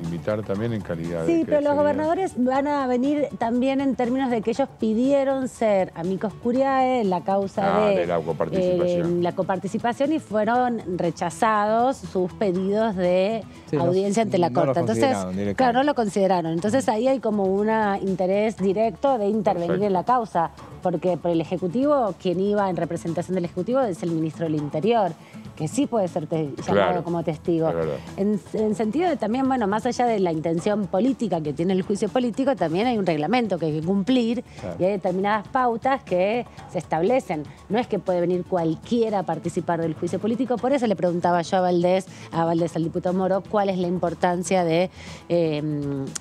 invitar también en calidad de... Sí, pero los gobernadores van a venir también en términos de que ellos pidieron ser amicus curiae en la causa de la coparticipación y fueron rechazados sus pedidos de audiencia ante la Corte. Entonces, claro, no lo consideraron. Entonces ahí hay como un interés directo de intervenir en la causa, porque por el Ejecutivo, quien iba en representación del Ejecutivo es el ministro del Interior, que sí puede ser llamado como testigo. En sentido de también, bueno, más allá de la intención política que tiene el juicio político, también hay un reglamento que hay que cumplir y hay determinadas pautas que se establecen. No es que puede venir cualquiera a participar del juicio político. Por eso le preguntaba yo a Valdés, al diputado Moro, cuál es la importancia de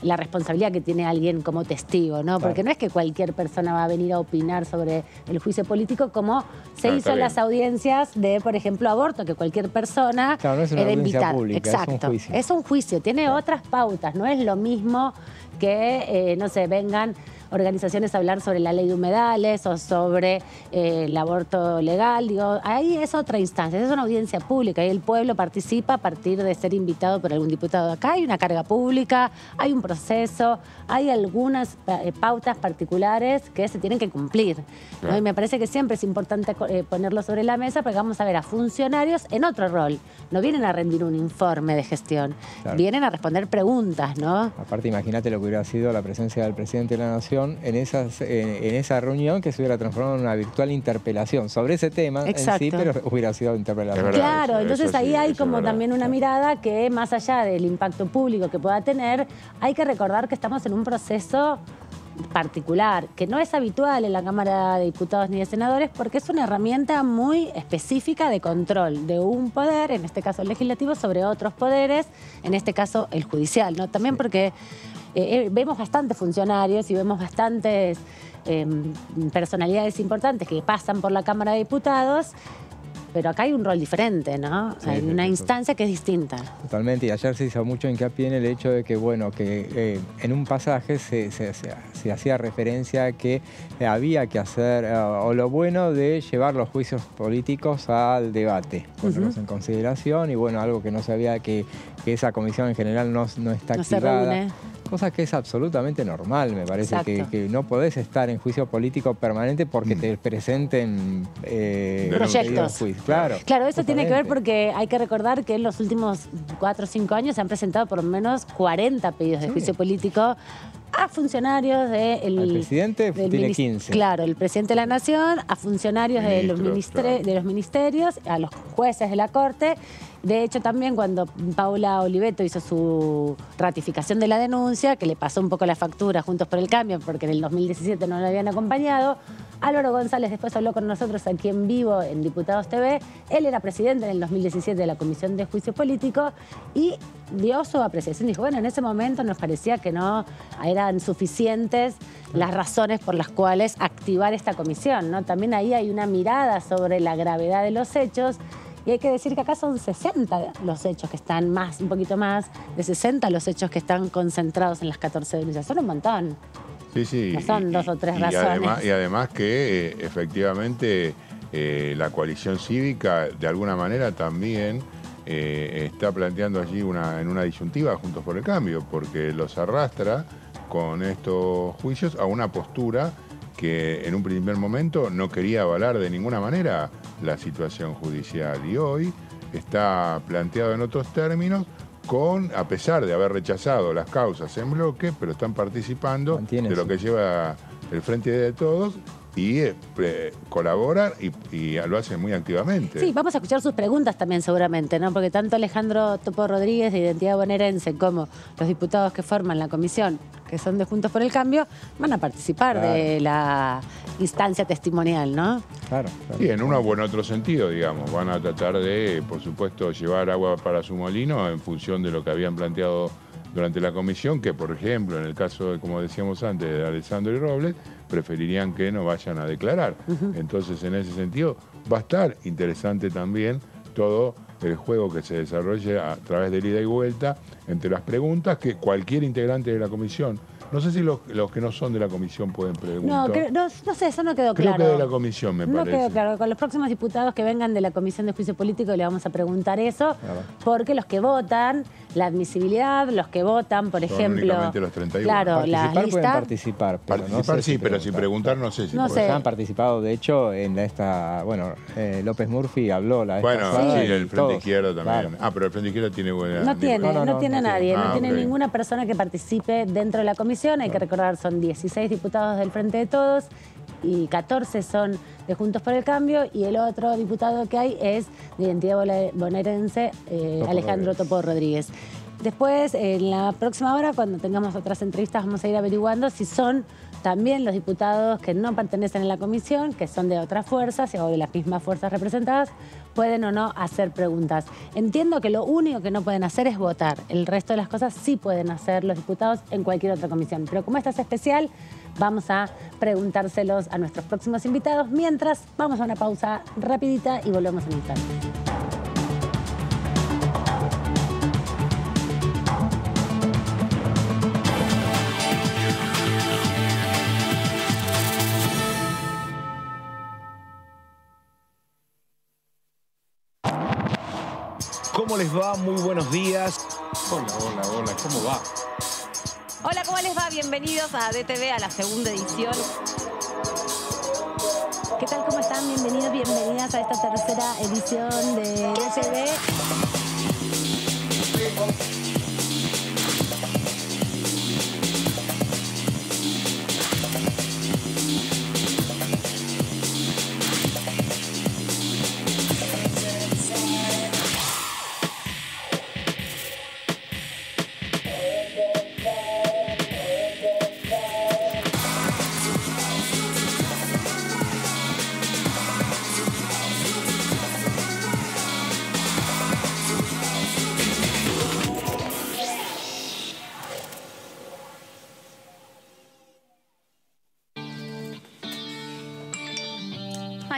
la responsabilidad que tiene alguien como testigo, ¿no? Porque no es que cualquier persona va a venir a opinar sobre el juicio político, como se hizo en las audiencias de, por ejemplo, aborto, que cualquier persona no es una era invitada. Pública, exacto, es un juicio, tiene otras pautas, no es lo mismo que, no sé, vengan organizaciones a hablar sobre la ley de humedales o sobre el aborto legal. Digo, ahí es otra instancia, es una audiencia pública y el pueblo participa a partir de ser invitado por algún diputado. Acá hay una carga pública, hay un proceso, hay algunas pautas particulares que se tienen que cumplir, ¿no? Y me parece que siempre es importante ponerlo sobre la mesa, porque vamos a ver a funcionarios en otro rol. No vienen a rendir un informe de gestión, vienen a responder preguntas, ¿no? Aparte, imagínate lo que hubiera sido la presencia del presidente de la Nación en esa reunión, que se hubiera transformado en una virtual interpelación sobre ese tema en sí, pero hubiera sido interpelación. Claro, entonces ahí hay como también una mirada que, más allá del impacto público que pueda tener, hay que recordar que estamos en un proceso particular, que no es habitual en la Cámara de Diputados ni de Senadores, porque es una herramienta muy específica de control de un poder, en este caso el legislativo, sobre otros poderes, en este caso el judicial, ¿no? También porque vemos bastantes funcionarios y vemos bastantes personalidades importantes que pasan por la Cámara de Diputados, pero acá hay un rol diferente, ¿no? Hay una instancia que es distinta. Totalmente, y ayer se hizo mucho hincapié en el hecho de que, bueno, que en un pasaje se hacía referencia a que había que hacer, o lo bueno de llevar los juicios políticos al debate, ponerlos en consideración, y bueno, algo que no sabía, que esa comisión en general no está activada. cosa que es absolutamente normal, me parece, que no podés estar en juicio político permanente porque te presenten proyectos. Claro, claro, eso tiene que ver porque hay que recordar que en los últimos 4 o 5 años se han presentado por lo menos 40 pedidos de juicio político a funcionarios del... El presidente tiene 15. Claro, el presidente de la Nación, a funcionarios de los ministerios, a los jueces de la Corte. De hecho, también cuando Paula Oliveto hizo su ratificación de la denuncia, que le pasó un poco la factura Juntos por el Cambio, porque en el 2017 no lo habían acompañado, Álvaro González después habló con nosotros aquí en vivo en Diputados TV. Él era presidente en el 2017 de la Comisión de Juicio Político y dio su apreciación. Dijo, bueno, en ese momento nos parecía que no eran suficientes las razones por las cuales activar esta comisión, ¿no? También ahí hay una mirada sobre la gravedad de los hechos. Y hay que decir que acá son 60 los hechos que están un poquito más de 60 los hechos que están concentrados en las 14 denuncias. Son un montón. Sí, sí. No son 2 o 3 razones. Y además que efectivamente la coalición cívica de alguna manera también está planteando allí en una disyuntiva Juntos por el Cambio, porque los arrastra con estos juicios a una postura que en un primer momento no quería avalar de ninguna manera la situación judicial y hoy está planteado en otros términos a pesar de haber rechazado las causas en bloque, pero están participando de lo que lleva el Frente de Todos y colaboran y lo hacen muy activamente. Sí, vamos a escuchar sus preguntas también seguramente, ¿no? Porque tanto Alejandro Topo Rodríguez de Identidad Bonaerense como los diputados que forman la comisión, que son de Juntos por el Cambio, van a participar de la instancia testimonial, ¿no? Claro. Sí, en uno o en otro sentido, digamos. Van a tratar de, por supuesto, llevar agua para su molino en función de lo que habían planteado durante la comisión, que por ejemplo, en el caso, de, como decíamos antes, de Alessandro y Robles, preferirían que no vayan a declarar. Entonces, en ese sentido, va a estar interesante también todo el juego que se desarrolle a través del ida y vuelta entre las preguntas que cualquier integrante de la comisión, no sé si los que no son de la comisión pueden preguntar. No sé, eso no quedó claro. Creo que de la comisión, me parece. No quedó claro. Con los próximos diputados que vengan de la Comisión de Juicio Político le vamos a preguntar eso, porque los que votan, la admisibilidad, los que votan, por ejemplo... únicamente los 31. Claro, la lista... pueden participar. Pero participar no sé sí, pero sin preguntar no sé si... No sé. Han participado, de hecho, en López Murphy habló la vez pasada. Sí, el Frente Izquierdo también. Claro. Pero el Frente Izquierdo tiene buena... No tiene nadie, no tiene ok. ninguna persona que participe dentro de la comisión. Hay que recordar, son 16 diputados del Frente de Todos y 14 son de Juntos por el Cambio y el otro diputado que hay es de Identidad Bonaerense, Alejandro Topo Rodríguez. Después, en la próxima hora, cuando tengamos otras entrevistas, vamos a ir averiguando si son también los diputados que no pertenecen a la comisión, que son de otras fuerzas o de las mismas fuerzas representadas, pueden o no hacer preguntas. Entiendo que lo único que no pueden hacer es votar. El resto de las cosas sí pueden hacer los diputados en cualquier otra comisión. Pero como esta es especial, vamos a preguntárselos a nuestros próximos invitados. Mientras, vamos a una pausa rapidita y volvemos en un instante. ¿Cómo les va? Muy buenos días. Hola, ¿cómo va? Hola, ¿cómo les va? Bienvenidos a DTV, a la segunda edición. ¿Qué tal? ¿Cómo están? Bienvenidos, bienvenidas a esta tercera edición de DTV.